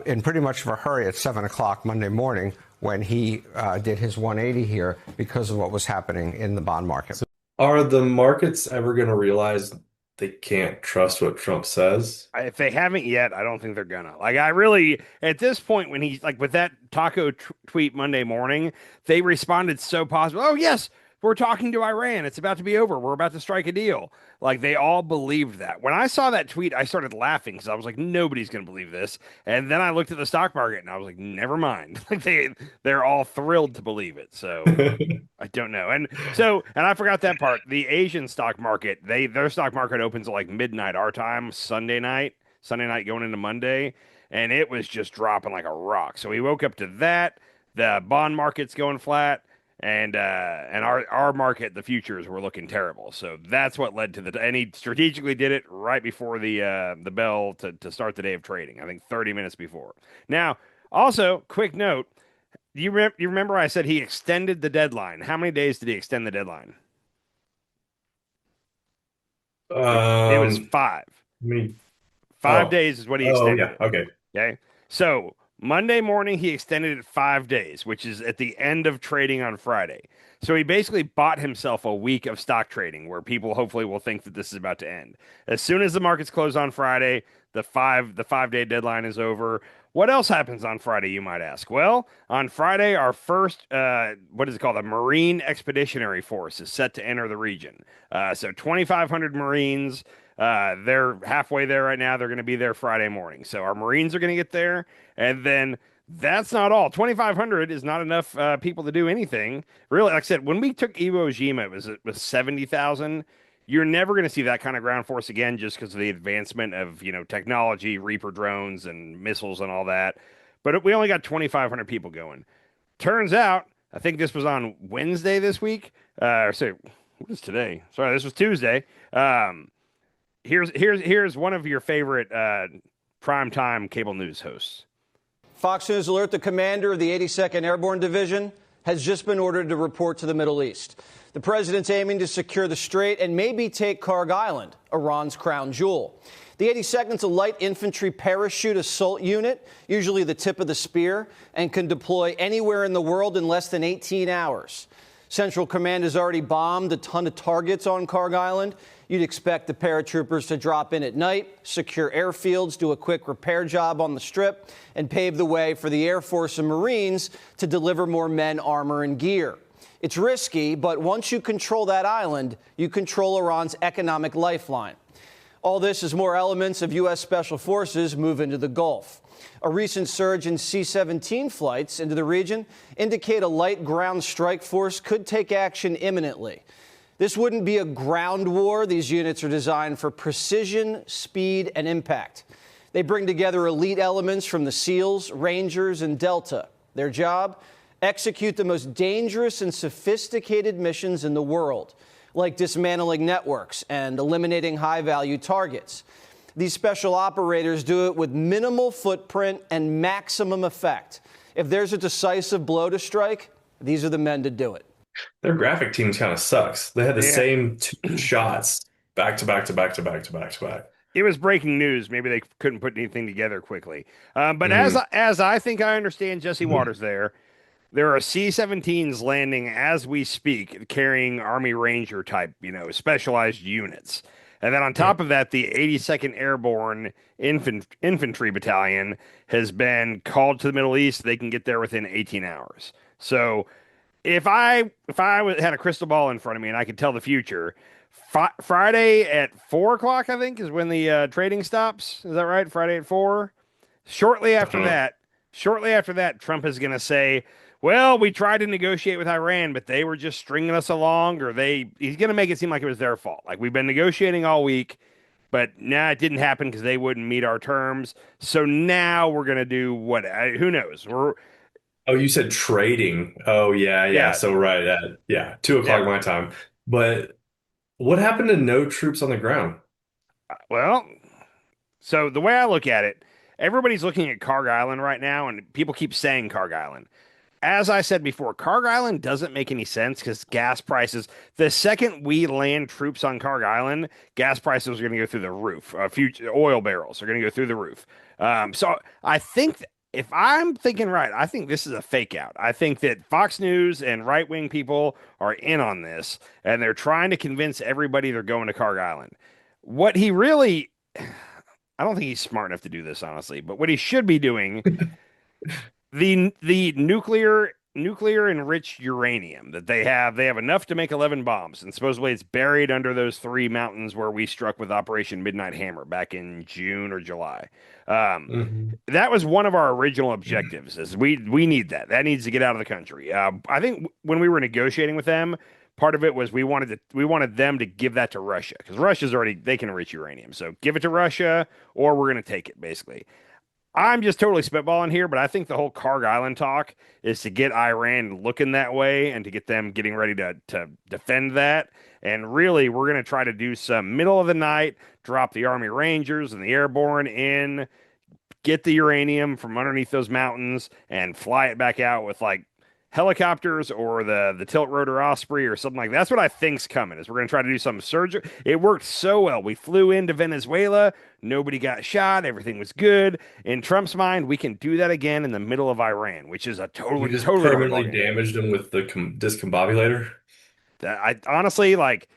in pretty much of a hurry at 7 o'clock Monday morning when he did his 180 here because of what was happening in the bond market. Are the markets ever going to realize they can't trust what Trump says? If they haven't yet, I don't think they're gonna. Like, I really, at this point, when he's like with that taco tweet Monday morning, they responded so positive. Oh yes, we're talking to Iran. It's about to be over. We're about to strike a deal. Like they all believed that. When I saw that tweet, I started laughing because I was like, nobody's going to believe this. And then I looked at the stock market and I was like, never mind. Like they're all thrilled to believe it. So I don't know. And I forgot that part. The Asian stock market, their stock market opens at like midnight our time, Sunday night going into Monday, and it was just dropping like a rock. So we woke up to that. The bond market's going flat. And our market, the futures were looking terrible. So that's what led to and he strategically did it right before the bell to start the day of trading. I think 30 minutes before. Now, also, quick note, you remember I said he extended the deadline. How many days did he extend the deadline? It was 5. Five days is what he extended. Oh, yeah. Okay. So Monday morning, he extended it 5 days, which is at the end of trading on Friday. So he basically bought himself a week of stock trading where people hopefully will think that this is about to end. As soon as the markets close on Friday, the 5-day deadline is over. What else happens on Friday, you might ask? Well, on Friday, our first, what is it called? A Marine Expeditionary Force is set to enter the region. So 2,500 Marines. They're halfway there right now. They're going to be there Friday morning. So our Marines are going to get there. And then that's not all. 2,500 is not enough people to do anything. Really, like I said, when we took Iwo Jima, it was 70,000. You're never going to see that kind of ground force again just because of the advancement of, technology, Reaper drones and missiles and all that. But we only got 2,500 people going. Turns out, I think this was on Wednesday this week. What is today? Sorry, this was Tuesday. Here's one of your favorite primetime cable news hosts. Fox News alert: the commander of the 82nd Airborne Division has just been ordered to report to the Middle East. The president's aiming to secure the Strait and maybe take Karg Island, Iran's crown jewel. The 82nd is a light infantry parachute assault unit, usually the tip of the spear, and can deploy anywhere in the world in less than 18 hours. Central Command has already bombed a ton of targets on Karg Island. You'd expect the paratroopers to drop in at night, secure airfields, do a quick repair job on the Strip, and pave the way for the Air Force and Marines to deliver more men, armor, and gear. It's risky, but once you control that island, you control Iran's economic lifeline. All this as more elements of U.S. Special Forces move into the Gulf. A recent surge in C-17 flights into the region indicate a light ground strike force could take action imminently. This wouldn't be a ground war. These units are designed for precision, speed, and impact. They bring together elite elements from the SEALs, Rangers, and Delta. Their job? Execute the most dangerous and sophisticated missions in the world, like dismantling networks and eliminating high-value targets. These special operators do it with minimal footprint and maximum effect. If there's a decisive blow to strike, these are the men to do it. Their graphic team kind of sucks. They had the same 2 shots back to back to back to back to back to back. It was breaking news. Maybe they couldn't put anything together quickly. But as I think I understand Jesse Waters there are C-17s landing as we speak, carrying Army Ranger type, specialized units. And then on top of that, the 82nd Airborne Infantry Battalion has been called to the Middle East. They can get there within 18 hours. So if I had a crystal ball in front of me and I could tell the future, Friday at 4 o'clock, I think, is when the trading stops. Is that right? Friday at 4. Shortly after that, Trump is going to say, well, we tried to negotiate with Iran, but they were just stringing us along, or he's going to make it seem like it was their fault. Like, we've been negotiating all week, but it didn't happen because they wouldn't meet our terms. So now we're going to do what? Who knows? Oh, you said trading. Oh, yeah. So, right. 2 o'clock my time. But what happened to no troops on the ground? Well, so the way I look at it, everybody's looking at Karg Island right now, and people keep saying Karg Island. As I said before, Karg Island doesn't make any sense because gas prices, the second we land troops on Karg Island, gas prices are going to go through the roof. Future oil barrels are going to go through the roof. So I think if I'm thinking right, I think this is a fake out. I think that Fox News and right-wing people are in on this, and they're trying to convince everybody they're going to Karg Island. What he really, I don't think he's smart enough to do this, honestly, but what he should be doing, the nuclear nuclear enriched uranium that they have. They have enough to make 11 bombs, and supposedly it's buried under those 3 mountains where we struck with Operation Midnight Hammer back in June or July. That was one of our original objectives. Is we need that. That needs to get out of the country. I think when we were negotiating with them, part of it was we wanted them to give that to Russia, because Russia's already, they can enrich uranium. So give it to Russia, or we're going to take it, basically. I'm just totally spitballing here, but I think the whole Karg Island talk is to get Iran looking that way and to get them getting ready to defend that. And really, we're going to try to do some middle of the night, drop the Army Rangers and the airborne in, get the uranium from underneath those mountains, and fly it back out with like helicopters or the tilt rotor Osprey or something like that. That's what I think's coming. Is we're going to try to do some surgery. It worked so well. We flew into Venezuela. Nobody got shot. Everything was good. In Trump's mind, we can do that again in the middle of Iran, which is a totally, just totally permanently damaged them with the discombobulator. I honestly like.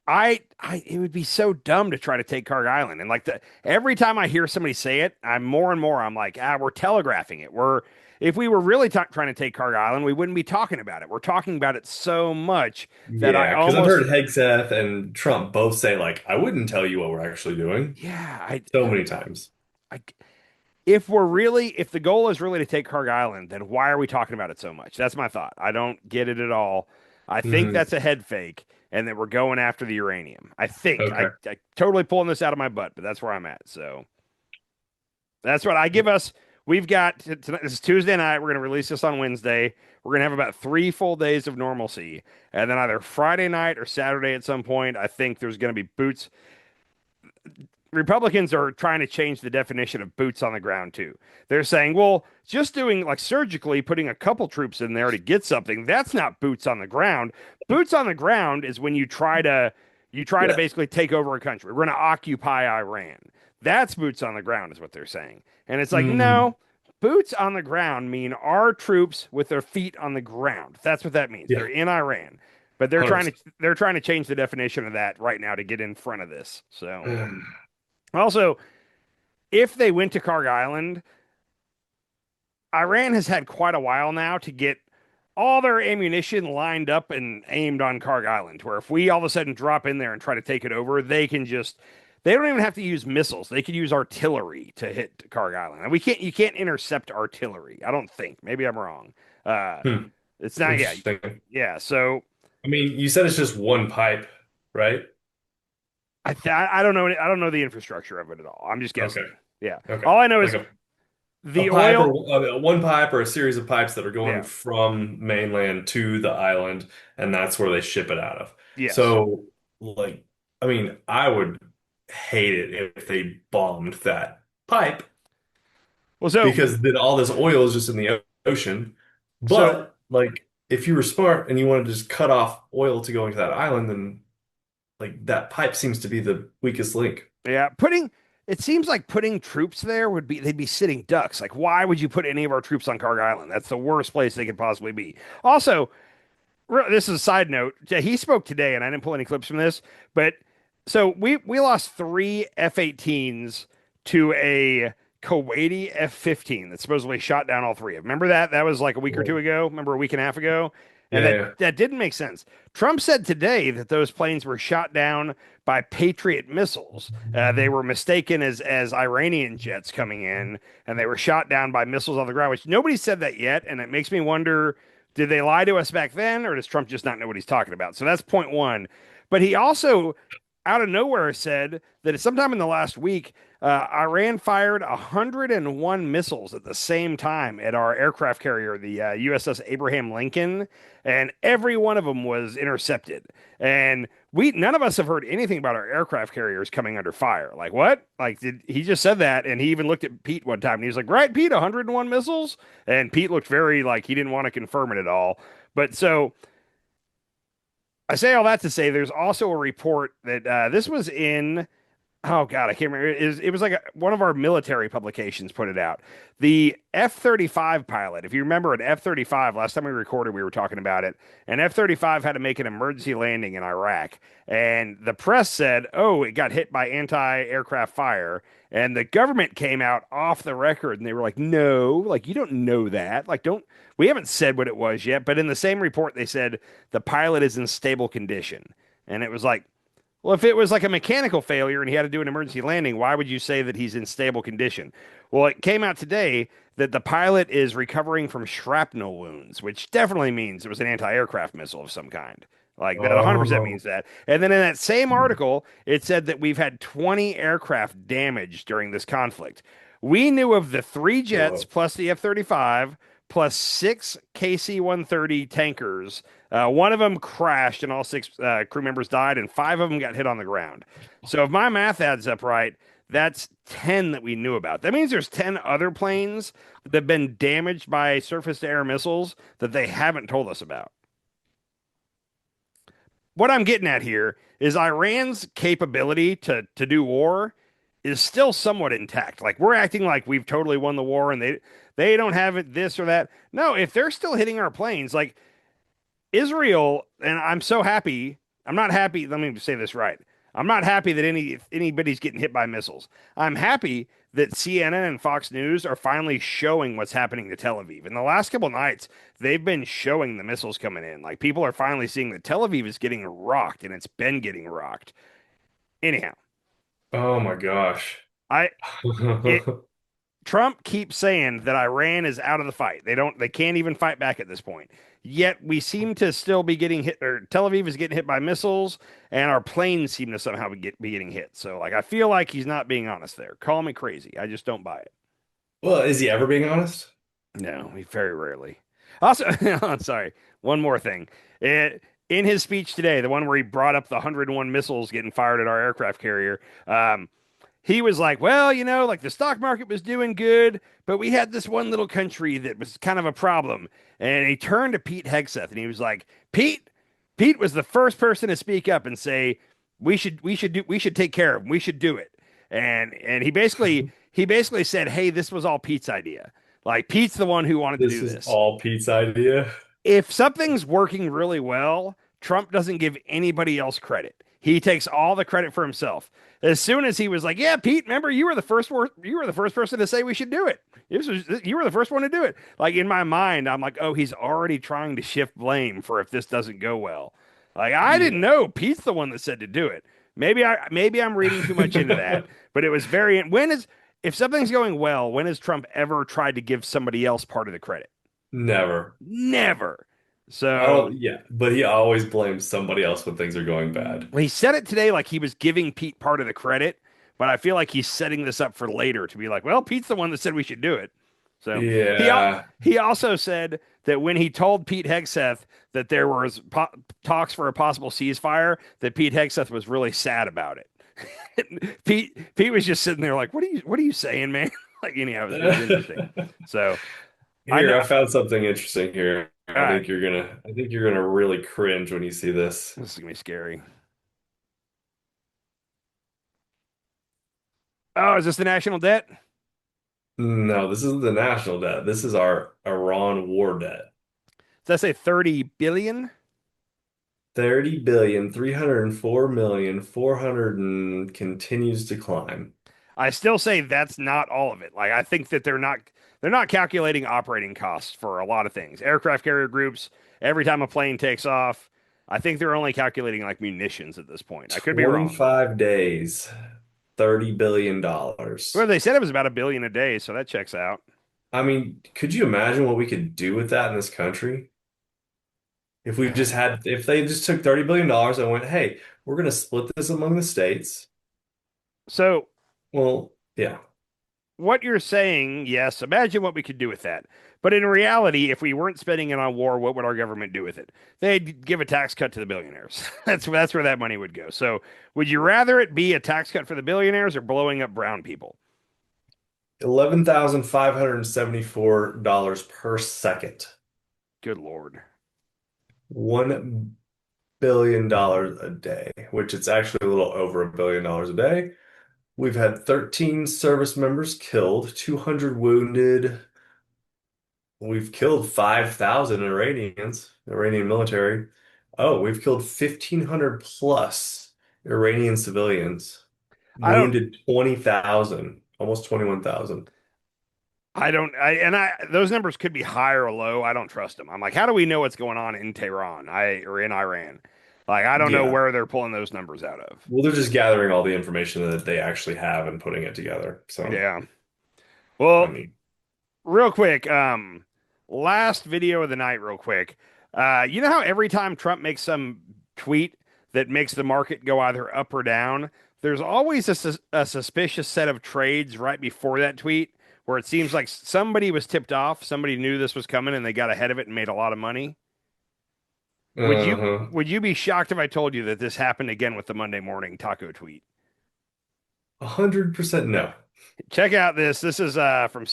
It would be so dumb to try to take Karg Island. And like every time I hear somebody say it, I'm like, we're telegraphing it. If we were really trying to take Karg Island, we wouldn't be talking about it. We're talking about it so much that because I've heard Hegseth and Trump both say, like, I wouldn't tell you what we're actually doing. Yeah. So many times. If the goal is really to take Karg Island, then why are we talking about it so much? That's my thought. I don't get it at all. I think that's a head fake, and that we're going after the uranium. I think. Okay. I totally pulling this out of my butt, but that's where I'm at. So that's what I give us. We've got tonight. This is Tuesday night. We're going to release this on Wednesday. We're going to have about 3 full days of normalcy, and then either Friday night or Saturday at some point, I think there's going to be boots. Republicans are trying to change the definition of boots on the ground too. They're saying, well, just doing like surgically putting a couple troops in there to get something, that's not boots on the ground. Boots on the ground is when you try to basically take over a country. We're going to occupy Iran. That's boots on the ground is what they're saying. And it's like, no, boots on the ground mean our troops with their feet on the ground. That's what that means. Yeah. They're in Iran. But they're trying to change the definition of that right now to get in front of this. So also, if they went to Karg Island, Iran has had quite a while now to get all their ammunition lined up and aimed on Karg Island, where if we all of a sudden drop in there and try to take it over, they don't even have to use missiles. They could use artillery to hit Karg Island. And you can't intercept artillery. I don't think. Maybe I'm wrong. It's not, yeah. So, I mean, you said it's just one pipe, right? I don't know. I don't know the infrastructure of it at all. I'm just guessing. Okay. Yeah. Okay. All I know is the oil. One pipe or a series of pipes that are going from mainland to the island, and that's where they ship it out of. Yes. So, like, I mean, I would hate it if they bombed that pipe. Well, because then all this oil is just in the ocean. But like, if you were smart and you wanted to just cut off oil to go into that island, then like that pipe seems to be the weakest link. Yeah, it seems like putting troops there they'd be sitting ducks. Like, why would you put any of our troops on Karg Island? That's the worst place they could possibly be. Also, this is a side note. He spoke today, and I didn't pull any clips from this, but so we lost 3 F-18s to a Kuwaiti F-15 that supposedly shot down all 3 of them. Remember that? That was like a week or 2 ago. Remember a week and a half ago? And that didn't make sense. Trump said today that those planes were shot down by Patriot missiles. They were mistaken as Iranian jets coming in, and they were shot down by missiles on the ground, which nobody said that yet. And it makes me wonder, did they lie to us back then, or does Trump just not know what he's talking about? So that's point one. But he also, out of nowhere, said that sometime in the last week, Iran fired 101 missiles at the same time at our aircraft carrier, the USS Abraham Lincoln, and every one of them was intercepted. And none of us have heard anything about our aircraft carriers coming under fire. Like, what? Like, he just said that, and he even looked at Pete one time, and he was like, right, Pete, 101 missiles? And Pete looked very like he didn't want to confirm it at all. But so I say all that to say there's also a report that this was in Oh God, I can't remember. It was like one of our military publications put it out. The F-35 pilot, if you remember an F-35, last time we recorded, we were talking about it. An F-35 had to make an emergency landing in Iraq, and the press said, "Oh, it got hit by anti-aircraft fire." And the government came out off the record, and they were like, "No, like you don't know that. Like don't. We haven't said what it was yet." But in the same report, they said the pilot is in stable condition, and it was like. Well, if it was like a mechanical failure and he had to do an emergency landing, why would you say that he's in stable condition? Well, it came out today that the pilot is recovering from shrapnel wounds, which definitely means it was an anti-aircraft missile of some kind. Like that 100% Oh, means that. And then in that same article, it said that we've had 20 aircraft damaged during this conflict. We knew of the 3 jets whoa. plus the F-35 plus 6 KC-130 tankers. One of them crashed and all 6 crew members died, and 5 of them got hit on the ground. So if my math adds up right, that's 10 that we knew about. That means there's 10 other planes that have been damaged by surface-to-air missiles that they haven't told us about. What I'm getting at here is Iran's capability to do war is still somewhat intact. Like we're acting like we've totally won the war and they don't have it this or that. No, if they're still hitting our planes, like Israel, and I'm so happy. I'm not happy. Let me say this right. I'm not happy that anybody's getting hit by missiles. I'm happy that CNN and Fox News are finally showing what's happening to Tel Aviv. In the last couple of nights, they've been showing the missiles coming in. Like people are finally seeing that Tel Aviv is getting rocked, and it's been getting rocked. Anyhow, Oh my gosh. I it Trump keeps saying that Iran is out of the fight. They can't even fight back at this point. Yet we seem to still be getting hit, or Tel Aviv is getting hit by missiles, and our planes seem to somehow be getting hit. So like I feel like he's not being honest there. Call me crazy. I just don't buy it. Well, is he ever being honest? No, he very rarely. Also, I'm sorry. One more thing. In his speech today, the one where he brought up the 101 missiles getting fired at our aircraft carrier, he was like, well, like the stock market was doing good, but we had this one little country that was kind of a problem. And he turned to Pete Hegseth and he was like, Pete was the first person to speak up and say, we should take care of him. We should do it. And he basically said, hey, this was all Pete's idea. Like Pete's the one who wanted to This do is this. all Pete's idea. If something's working really well, Trump doesn't give anybody else credit. He takes all the credit for himself. As soon as he was like, "Yeah, Pete, remember you were the first person to say we should do it. You were the first one to do it." Like in my mind, I'm like, "Oh, he's already trying to shift blame for if this doesn't go well." Like I didn't know Pete's the one that said to do it. Maybe I'm reading too much into that, but it was very. If something's going well, when has Trump ever tried to give somebody else part of the credit? Never. Never. Oh, So yeah, but he always blames somebody else when things are going bad. well, he said it today like he was giving Pete part of the credit, but I feel like he's setting this up for later to be like, well, Pete's the one that said we should do it. So Yeah. he also said that when he told Pete Hegseth that there was talks for a possible ceasefire, that Pete Hegseth was really sad about it. Pete was just sitting there like, what are you saying, man? Like anyhow, it was interesting. So I found something interesting here. All right. I think you're gonna really cringe when you see this. This is gonna be scary. Oh, is this the national debt? No, this isn't the national debt. This is our Iran war debt. Does that say 30 billion? 30 billion, 304 million, 400 and continues to climb. I still say that's not all of it. Like I think that they're not calculating operating costs for a lot of things. Aircraft carrier groups, every time a plane takes off, I think they're only calculating like munitions at this point. I could be wrong. 25 days, $30 billion. Well, they said it was about $1 billion a day, so that checks out. I mean, could you imagine what we could do with that in this country? If they just took $30 billion and went, hey, we're going to split this among the states. So, Well, yeah. what you're saying, yes, imagine what we could do with that. But in reality, if we weren't spending it on war, what would our government do with it? They'd give a tax cut to the billionaires. That's where that money would go. So, would you rather it be a tax cut for the billionaires or blowing up brown people? $11,574 per second. Good Lord. $1 billion a day, which it's actually a little over $1 billion a day. We've had 13 service members killed, 200 wounded. We've killed 5,000 Iranian military. Oh, we've killed 1,500 plus Iranian civilians. I don't. Wounded 20,000, almost 21,000. Those numbers could be higher or low. I don't trust them. I'm like, how do we know what's going on in Tehran, or in Iran? Like, I don't know Yeah. where they're pulling those numbers out of. Well, they're just gathering all the information that they actually have and putting it together. So, Yeah. Well, I mean, real quick, last video of the night, real quick. You know how every time Trump makes some tweet that makes the market go either up or down, there's always a suspicious set of trades right before that tweet where it seems like somebody was tipped off, somebody knew this was coming, and they got ahead of it and made a lot of money. Would you be shocked if I told you that this happened again with the Monday morning taco tweet? 100% no. Check out this. This is from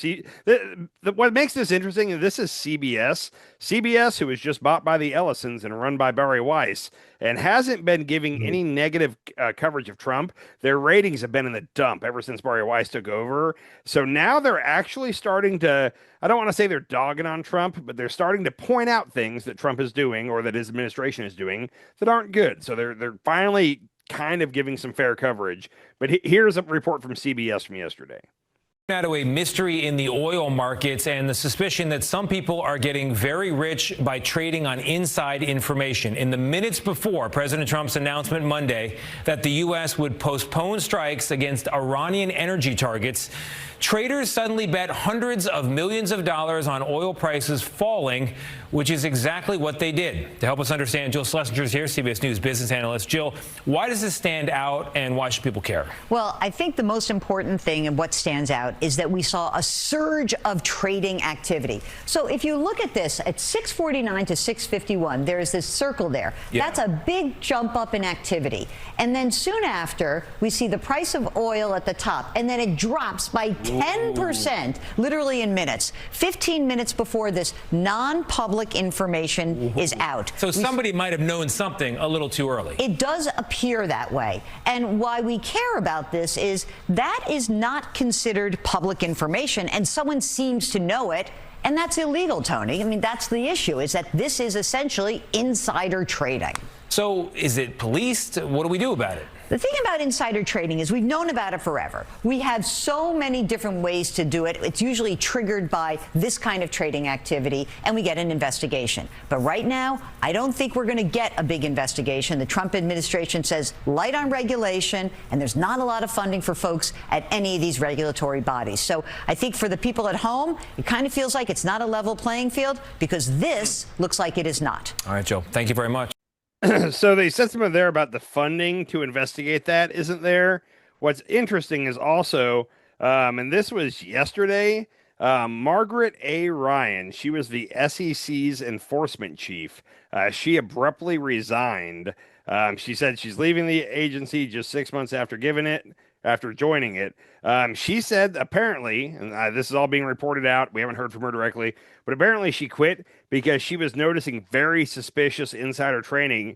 what makes this interesting is this is CBS. CBS, who was just bought by the Ellisons and run by Barry Weiss, and hasn't been giving any negative coverage of Trump. Their ratings have been in the dump ever since Barry Weiss took over. So now they're actually starting to, I don't want to say they're dogging on Trump, but they're starting to point out things that Trump is doing or that his administration is doing that aren't good. So they're finally kind of giving some fair coverage. But here's a report from CBS from yesterday. Now to a mystery in the oil markets and the suspicion that some people are getting very rich by trading on inside information. In the minutes before President Trump's announcement Monday that the U.S. would postpone strikes against Iranian energy targets, traders suddenly bet hundreds of millions of dollars on oil prices falling, which is exactly what they did. To help us understand, Jill Schlesinger is here, CBS News business analyst. Jill, why does this stand out and why should people care? Well, I think the most important thing and what stands out is that we saw a surge of trading activity. So if you look at this at 649 to 651, there's this circle there. Yeah. That's a big jump up in activity. And then soon after, we see the price of oil at the top, and then it drops by 10%, literally in minutes. 15 minutes before this non-public information is out. So somebody might have known something a little too early. It does appear that way. And why we care about this is that is not considered public information, and someone seems to know it. And that's illegal, Tony. I mean, that's the issue, is that this is essentially insider trading. So is it policed? What do we do about it? The thing about insider trading is we've known about it forever. We have so many different ways to do it. It's usually triggered by this kind of trading activity, and we get an investigation. But right now, I don't think we're going to get a big investigation. The Trump administration says light on regulation, and there's not a lot of funding for folks at any of these regulatory bodies. So I think for the people at home, it kind of feels like it's not a level playing field because this looks like it is not. All right, Joe. Thank you very much. So they said something there about the funding to investigate that isn't there. What's interesting is also, and this was yesterday, Margaret A. Ryan, she was the SEC's enforcement chief. She abruptly resigned. She said she's leaving the agency just 6 months after joining it. She said apparently, and this is all being reported out, we haven't heard from her directly, but apparently she quit because she was noticing very suspicious insider trading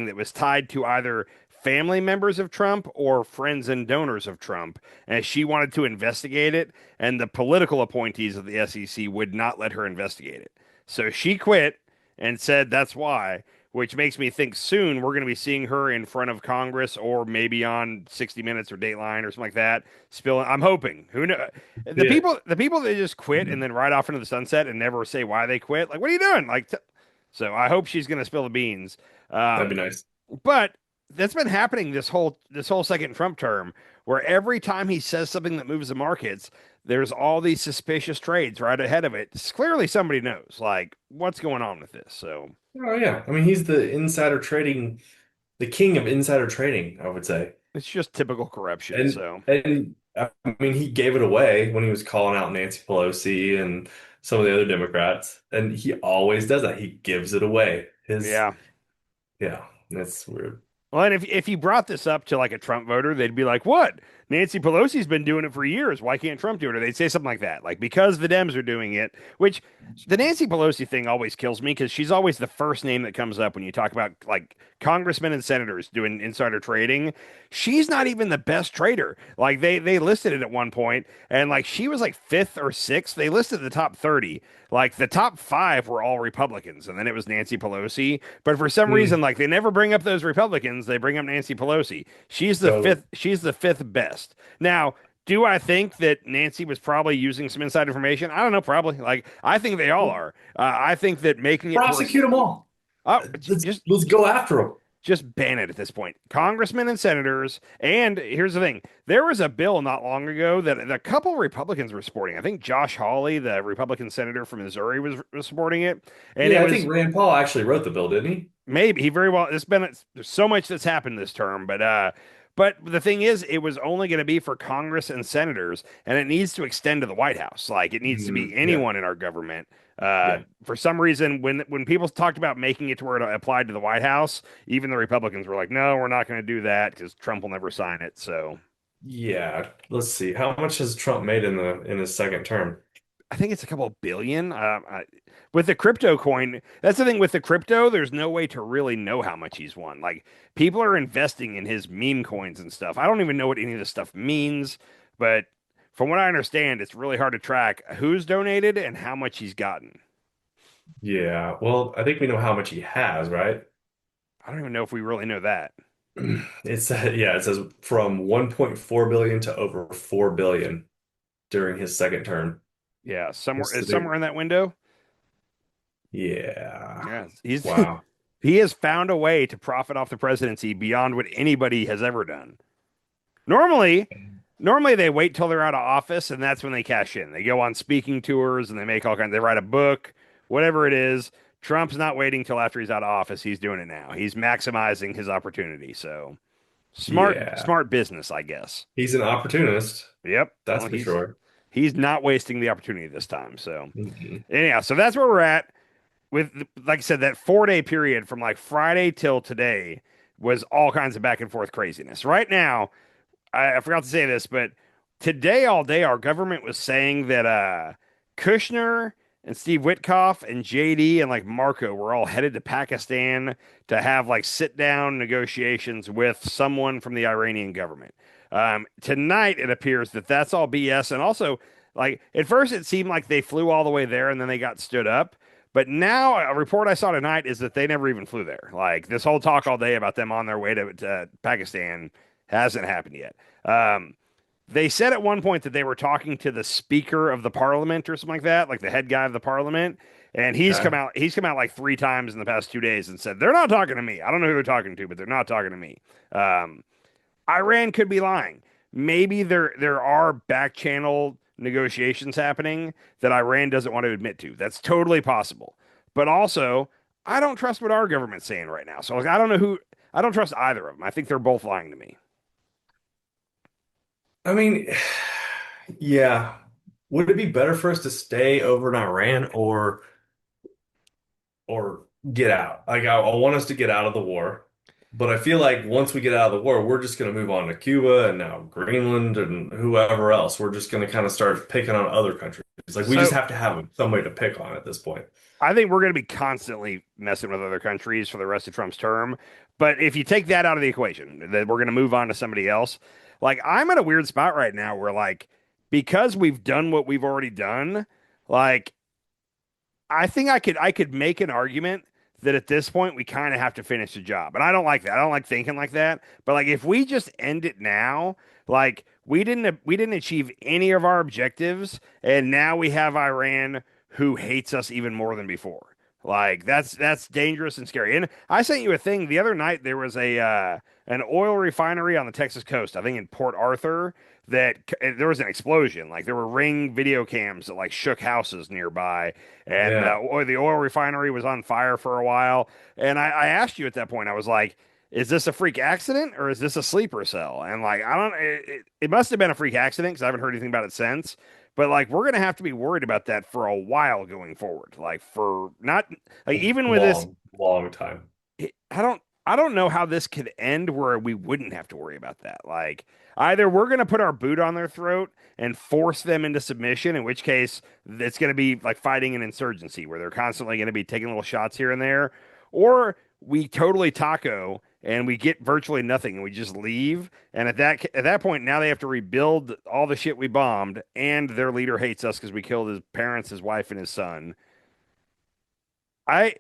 that was tied to either family members of Trump or friends and donors of Trump. And she wanted to investigate it, and the political appointees of the SEC would not let her investigate it. So she quit and said that's why. Which makes me think soon we're going to be seeing her in front of Congress or maybe on 60 Minutes or Dateline or something like that. I'm hoping. Who knows? The people that just quit and then ride off into the sunset and never say why they quit. Like, what are you doing? So I hope she's going to spill the beans. That'd be nice. But that's been happening this whole second Trump term, where every time he says something that moves the markets, there's all these suspicious trades right ahead of it. Clearly, somebody knows like what's going on with this. So. Oh, yeah. I mean, he's the insider trading, the king of insider trading, I would say. It's just typical corruption. And I mean, he gave it away when he was calling out Nancy Pelosi and some of the other Democrats. And he always does that. He gives it away. Yeah, that's weird. Well, and if you brought this up to like a Trump voter, they'd be like, what? Nancy Pelosi's been doing it for years. Why can't Trump do it? Or they'd say something like that, like because the Dems are doing it. Which the Nancy Pelosi thing always kills me because she's always the first name that comes up when you talk about like congressmen and senators doing insider trading. She's not even the best trader. Like they listed it at one point, and like she was like fifth or sixth. They listed the top 30. Like the top 5 were all Republicans, and then it was Nancy Pelosi. But for some reason, like they never bring up those Republicans. They bring up Nancy Pelosi. She's the fifth. She's the fifth best. Now, do I think that Nancy was probably using some inside information? I don't know. Probably. Like I think they all are. I think that making it prosecute them all. Let's go after them. Just ban it at this point. Congressmen and senators. And here's the thing. There was a bill not long ago that a couple Republicans were supporting. I think Josh Hawley, the Republican senator from Missouri, was supporting it. And I think Rand Paul actually wrote the bill, didn't he? Maybe. He very well. There's so much that's happened this term. But the thing is, it was only going to be for Congress and senators, and it needs to extend to the White House. Like it needs to be anyone in our government. For some reason, when people talked about making it to where it applied to the White House, even the Republicans were like, no, we're not going to do that because Trump will never sign it. So yeah, let's see. How much has Trump made in his second term? I think it's a couple of billion. With the crypto coin, that's the thing with the crypto, there's no way to really know how much he's won. Like people are investing in his meme coins and stuff. I don't even know what any of this stuff means, but from what I understand, it's really hard to track who's donated and how much he's gotten. Yeah, well, I think we know how much he has, right? I don't even know if we really know that. It says from 1.4 billion to over 4 billion during his second term. Yeah, somewhere in that window. Yeah. Wow. He has found a way to profit off the presidency beyond what anybody has ever done. Normally they wait till they're out of office and that's when they cash in. They go on speaking tours and they make all kinds. They write a book, whatever it is. Trump's not waiting till after he's out of office. He's doing it now. He's maximizing his opportunity. So smart business, I guess. He's an opportunist. Yep, that's for sure. He's not wasting the opportunity this time. So anyhow, so that's where we're at with, like I said, that 4-day period from like Friday till today was all kinds of back and forth craziness. Right now, I forgot to say this, but today all day our government was saying that Kushner and Steve Witkoff and JD and like Marco were all headed to Pakistan to have like sit down negotiations with someone from the Iranian government. Tonight it appears that that's all BS. And also, like at first it seemed like they flew all the way there and then they got stood up. But now a report I saw tonight is that they never even flew there. Like this whole talk all day about them on their way to Pakistan hasn't happened yet. They said at one point that they were talking to the Speaker of the Parliament or something like that, like the head guy of the Parliament. And he's come out like 3 times in the past 2 days and said, they're not talking to me. I don't know who they're talking to, but they're not talking to me. Iran could be lying. Maybe there are back channel negotiations happening that Iran doesn't want to admit to. That's totally possible. But also, I don't trust what our government's saying right now. So like, I don't trust either of them. I think they're both lying to me. I mean, yeah. Would it be better for us to stay over in Iran or get out? Like I want us to get out of the war. But I feel like once we get out of the war, we're just going to move on to Cuba and now Greenland and whoever else. We're just going to kind of start picking on other countries. Like we just have to have some way to pick on at this point. I think we're going to be constantly messing with other countries for the rest of Trump's term. But if you take that out of the equation, that we're going to move on to somebody else. Like I'm at a weird spot right now where like, because we've done what we've already done, like I think I could make an argument that at this point we kind of have to finish the job. And I don't like that. I don't like thinking like that. But like if we just end it now, like we didn't achieve any of our objectives, and now we have Iran who hates us even more than before. Like that's dangerous and scary. And I sent you a thing the other night. There was an oil refinery on the Texas coast, I think in Port Arthur, that there was an explosion. Like there were Ring video cams that like shook houses nearby, and the oil refinery was on fire for a while. And I asked you at that point, I was like, is this a freak accident or is this a sleeper cell? And like, it must have been a freak accident because I haven't heard anything about it since. But like, we're going to have to be worried about that for a while going forward. Like for not like even with this long time. I don't know how this could end where we wouldn't have to worry about that. Like, either we're going to put our boot on their throat and force them into submission, in which case it's going to be like fighting an insurgency where they're constantly going to be taking little shots here and there, or we totally taco and we get virtually nothing and we just leave. And at that point, now they have to rebuild all the shit we bombed, and their leader hates us because we killed his parents, his wife, and his son. I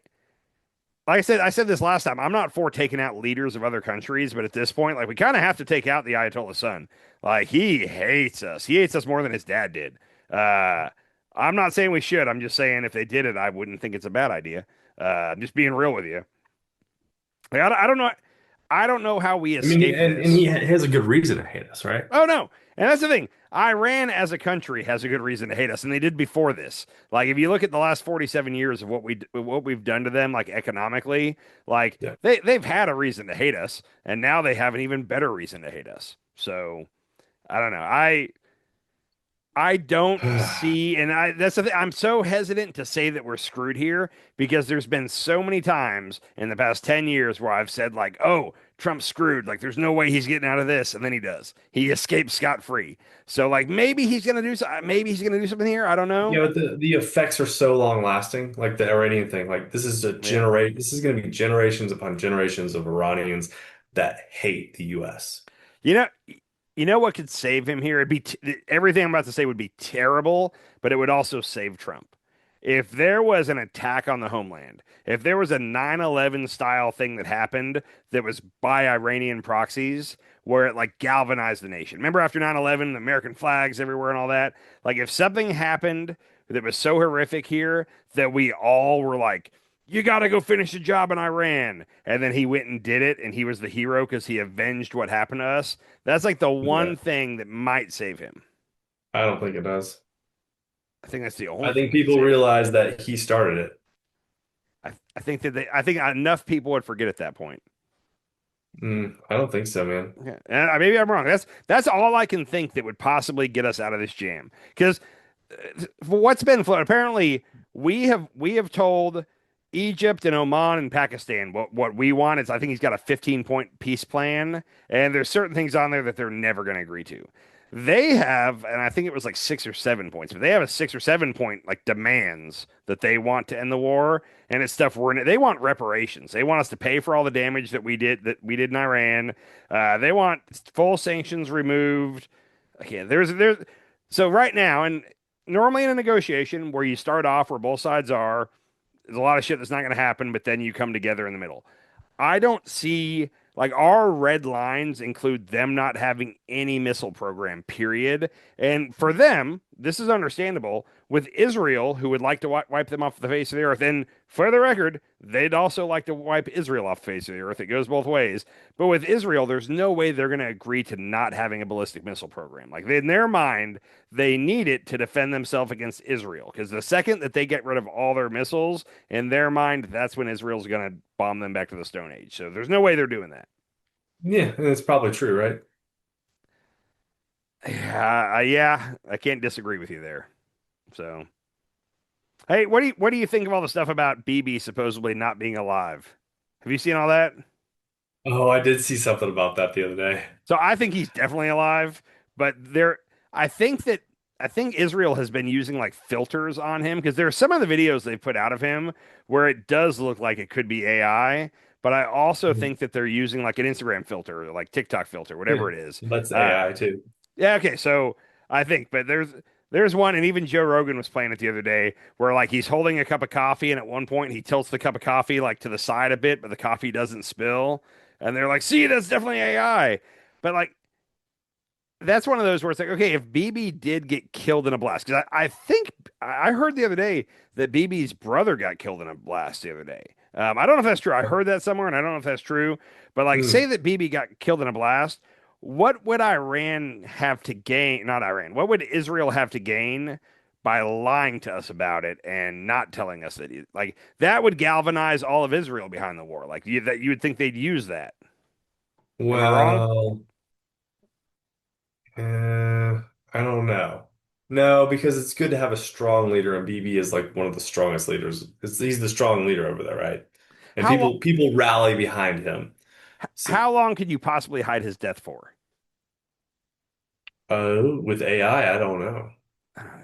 Like I said this last time, I'm not for taking out leaders of other countries, but at this point, like, we kind of have to take out the Ayatollah's son. Like, he hates us. He hates us more than his dad did. I'm not saying we should. I'm just saying if they did it, I wouldn't think it's a bad idea. I'm just being real with you. Like, I don't know. I don't know how we escape and this. he has a good reason to hate us, right? Oh, no. And that's the thing. Iran as a country has a good reason to hate us, and they did before this. Like, if you look at the last 47 years of what we've done to them, like, economically, like, Yeah. they've had a reason to hate us, and now they have an even better reason to hate us. So, I don't know. I don't see, and that's the thing. I'm so hesitant to say that we're screwed here because there's been so many times in the past 10 years where I've said, like, oh, Trump's screwed. Like, there's no way he's getting out of this. And then he does. He escapes scot-free. So, like, maybe he's going to do something. Maybe he's going to do something here. I don't know. Yeah, but the effects are so long lasting, like the Iranian thing. Like, this is this is going to be generations upon generations of Iranians that hate the U.S. You know what could save him here? It'd be everything I'm about to say would be terrible, but it would also save Trump. If there was an attack on the homeland, if there was a 9/11 style thing that happened that was by Iranian proxies, where it, like, galvanized the nation. Remember after 9/11, the American flags everywhere and all that? Like, if something happened that was so horrific here that we all were like, you got to go finish the job in Iran. And then he went and did it, and he was the hero because he avenged what happened to us. That's like the one thing that might save him. I don't think it does. I think that's the only. I think people realize that he started it. I think enough people would forget at that point. I don't think so, man. Okay. And maybe I'm wrong. That's all I can think that would possibly get us out of this jam. Because for what's been floated, apparently we have told Egypt and Oman and Pakistan what we want is, I think he's got a 15-point peace plan, and there's certain things on there that they're never going to agree to. They have, and I think it was like 6 or 7 points, but they have a 6 or 7 point, like, demands that they want to end the war, and it's stuff they want reparations. They want us to pay for all the damage that we did in Iran. They want full sanctions removed. Okay, so right now, and normally in a negotiation where you start off where both sides are, there's a lot of shit that's not going to happen, but then you come together in the middle. I don't see, like, our red lines include them not having any missile program, period. And for them, this is understandable. With Israel, who would like to wipe them off the face of the earth, and for the record, they'd also like to wipe Israel off the face of the earth. It goes both ways. But with Israel, there's no way they're going to agree to not having a ballistic missile program. Like, in their mind, they need it to defend themselves against Israel. Because the second that they get rid of all their missiles, in their mind, that's when Israel's going to bomb them back to the Stone Age. So there's no way they're doing that. Yeah, that's probably true, right? Yeah, I can't disagree with you there. So, hey, what do you think of all the stuff about Bibi supposedly not being alive? Have you seen all that? Oh, I did see something about that the other day. So I think he's definitely alive, but I think Israel has been using, like, filters on him, because there are some of the videos they've put out of him where it does look like it could be AI. But I also think that they're using, like, an Instagram filter, or, like, TikTok filter, whatever it is. That's AI too. Yeah, okay. So I think, but there's one, and even Joe Rogan was playing it the other day, where, like, he's holding a cup of coffee, and at one point he tilts the cup of coffee, like, to the side a bit, but the coffee doesn't spill. And they're like, see, that's definitely AI. But, like, that's one of those where it's like, okay, if Bibi did get killed in a blast, because I think I heard the other day that Bibi's brother got killed in a blast the other day. I don't know if that's true. I heard that somewhere, and I don't know if that's true. But, like, say that Bibi got killed in a blast, what would Iran have to gain? Not Iran. What would Israel have to gain by lying to us about it and not telling us that? Like, that would galvanize all of Israel behind the war. Like, you would think they'd use that. Well, I don't know. No, because it's good to have a strong leader, and Bibi is, like, one of the strongest leaders. He's the strong leader over there, right? and people rally behind him. So, how long could you possibly hide his death for? with AI, I don't know.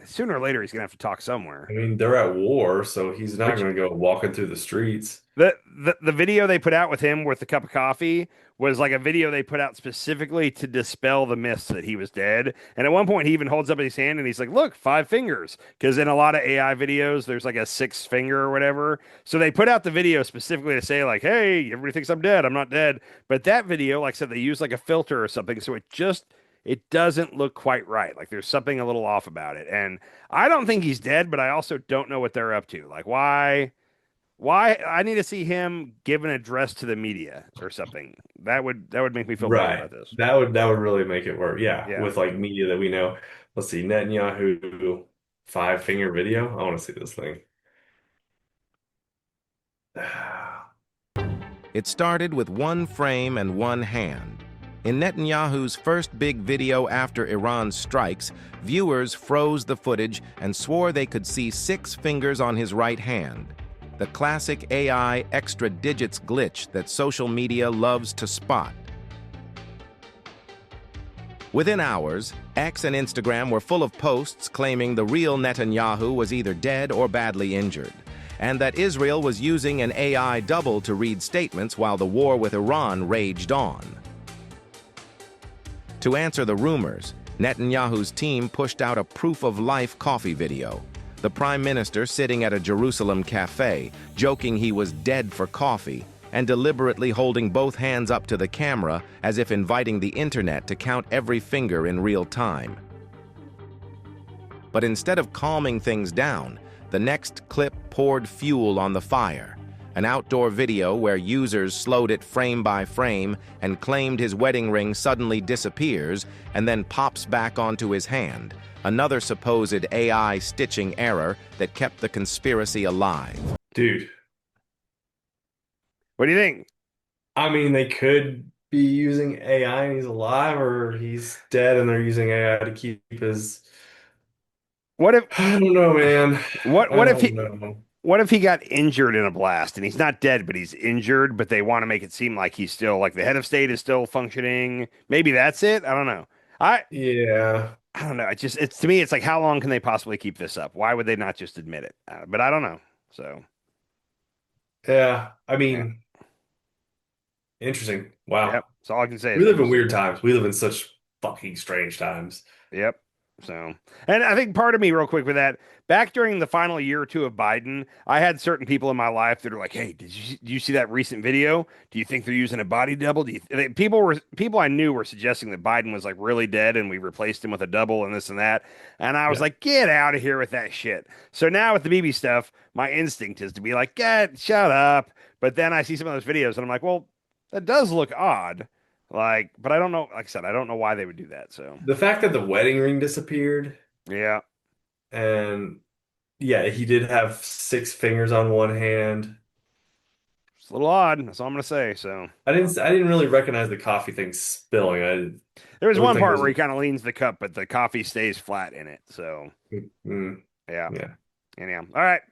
Sooner or later, he's gonna have to talk somewhere. I mean, they're at war, so he's not going to go walking through the streets. The video they put out with him with the cup of coffee was like a video they put out specifically to dispel the myths that he was dead. And at one point, he even holds up his hand and he's like, "Look, 5 fingers." Because in a lot of AI videos, there's like a 6th finger or whatever. So they put out the video specifically to say like, "Hey, everybody thinks I'm dead. I'm not dead." But that video, like I said, they use like a filter or something, so it doesn't look quite right. Like there's something a little off about it. And I don't think he's dead, but I also don't know what they're up to. Like why I need to see him give an address to the media or something. That would make me feel better about this. That would really make it work. Yeah, with like media that we know. Let's see, Netanyahu 5-finger video. I want to see this thing. It started with one frame and one hand. In Netanyahu's first big video after Iran's strikes, viewers froze the footage and swore they could see 6 fingers on his right hand. The classic AI extra digits glitch that social media loves to spot. Within hours, X and Instagram were full of posts claiming the real Netanyahu was either dead or badly injured, and that Israel was using an AI double to read statements while the war with Iran raged on. To answer the rumors, Netanyahu's team pushed out a proof-of-life coffee video. The Prime Minister sitting at a Jerusalem cafe, joking he was dead for coffee, and deliberately holding both hands up to the camera as if inviting the internet to count every finger in real time. But instead of calming things down, the next clip poured fuel on the fire. An outdoor video where users slowed it frame by frame and claimed his wedding ring suddenly disappears and then pops back onto his hand. Another supposed AI stitching error that kept the conspiracy alive. Dude. What do you think? I mean, they could be using AI and he's alive, or he's dead and they're using AI to keep his... What if... I don't know, man. What if he got injured in a blast and he's not dead, but he's injured, but they want to make it seem like he's still, like the head of state is still functioning? Maybe that's it? I don't know. I don't know. It's to me, it's like, how long can they possibly keep this up? Why would they not just admit it? But I don't know. So, yeah, I mean, interesting. Wow. Yep. That's all I can say. We live in weird times. We live in such fucking strange times. Yep. So, and I think part of me, real quick with that, back during the final year or two of Biden, I had certain people in my life that are like, "Hey, do you see that recent video? Do you think they're using a body double?" People I knew were suggesting that Biden was like really dead and we replaced him with a double and this and that. And I was like, "Get out of here with that shit." So now with the Bibi stuff, my instinct is to be like, shut up." But then I see some of those videos and I'm like, well, that does look odd. Like, but I don't know. Like I said, I don't know why they would do that. So the fact that the wedding ring disappeared. Yeah. And yeah, he did have 6 fingers on one hand. It's a little odd. That's all I'm gonna say. So I didn't really recognize the coffee thing spilling. There was one part where he kind of leans the cup, but the coffee stays flat in it. So yeah. Anyhow, all right,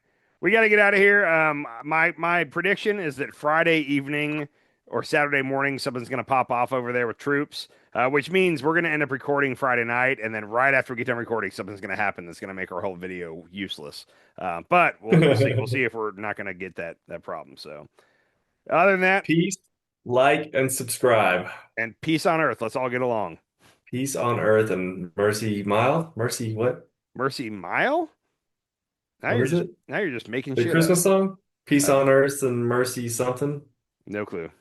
we got to get out of here. My prediction is that Friday evening or Saturday morning, something's going to pop off over there with troops, which means we're going to end up recording Friday night. And then right after we get done recording, something's going to happen that's going to make our whole video useless. But we'll see. We'll see if we're not going to get that problem. So other than that, peace, like, and subscribe. And peace on earth. Let's all get along. Peace on earth and mercy mile. Mercy what? Mercy mile? Now you're just making the shit Christmas up. song? Peace on earth and mercy something? No clue.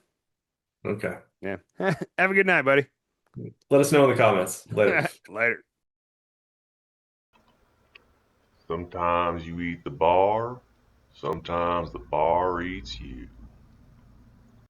Okay. Yeah. Have a good night, buddy. Let us know in the comments. Later. Later. Sometimes you eat the bar, sometimes the bar eats you.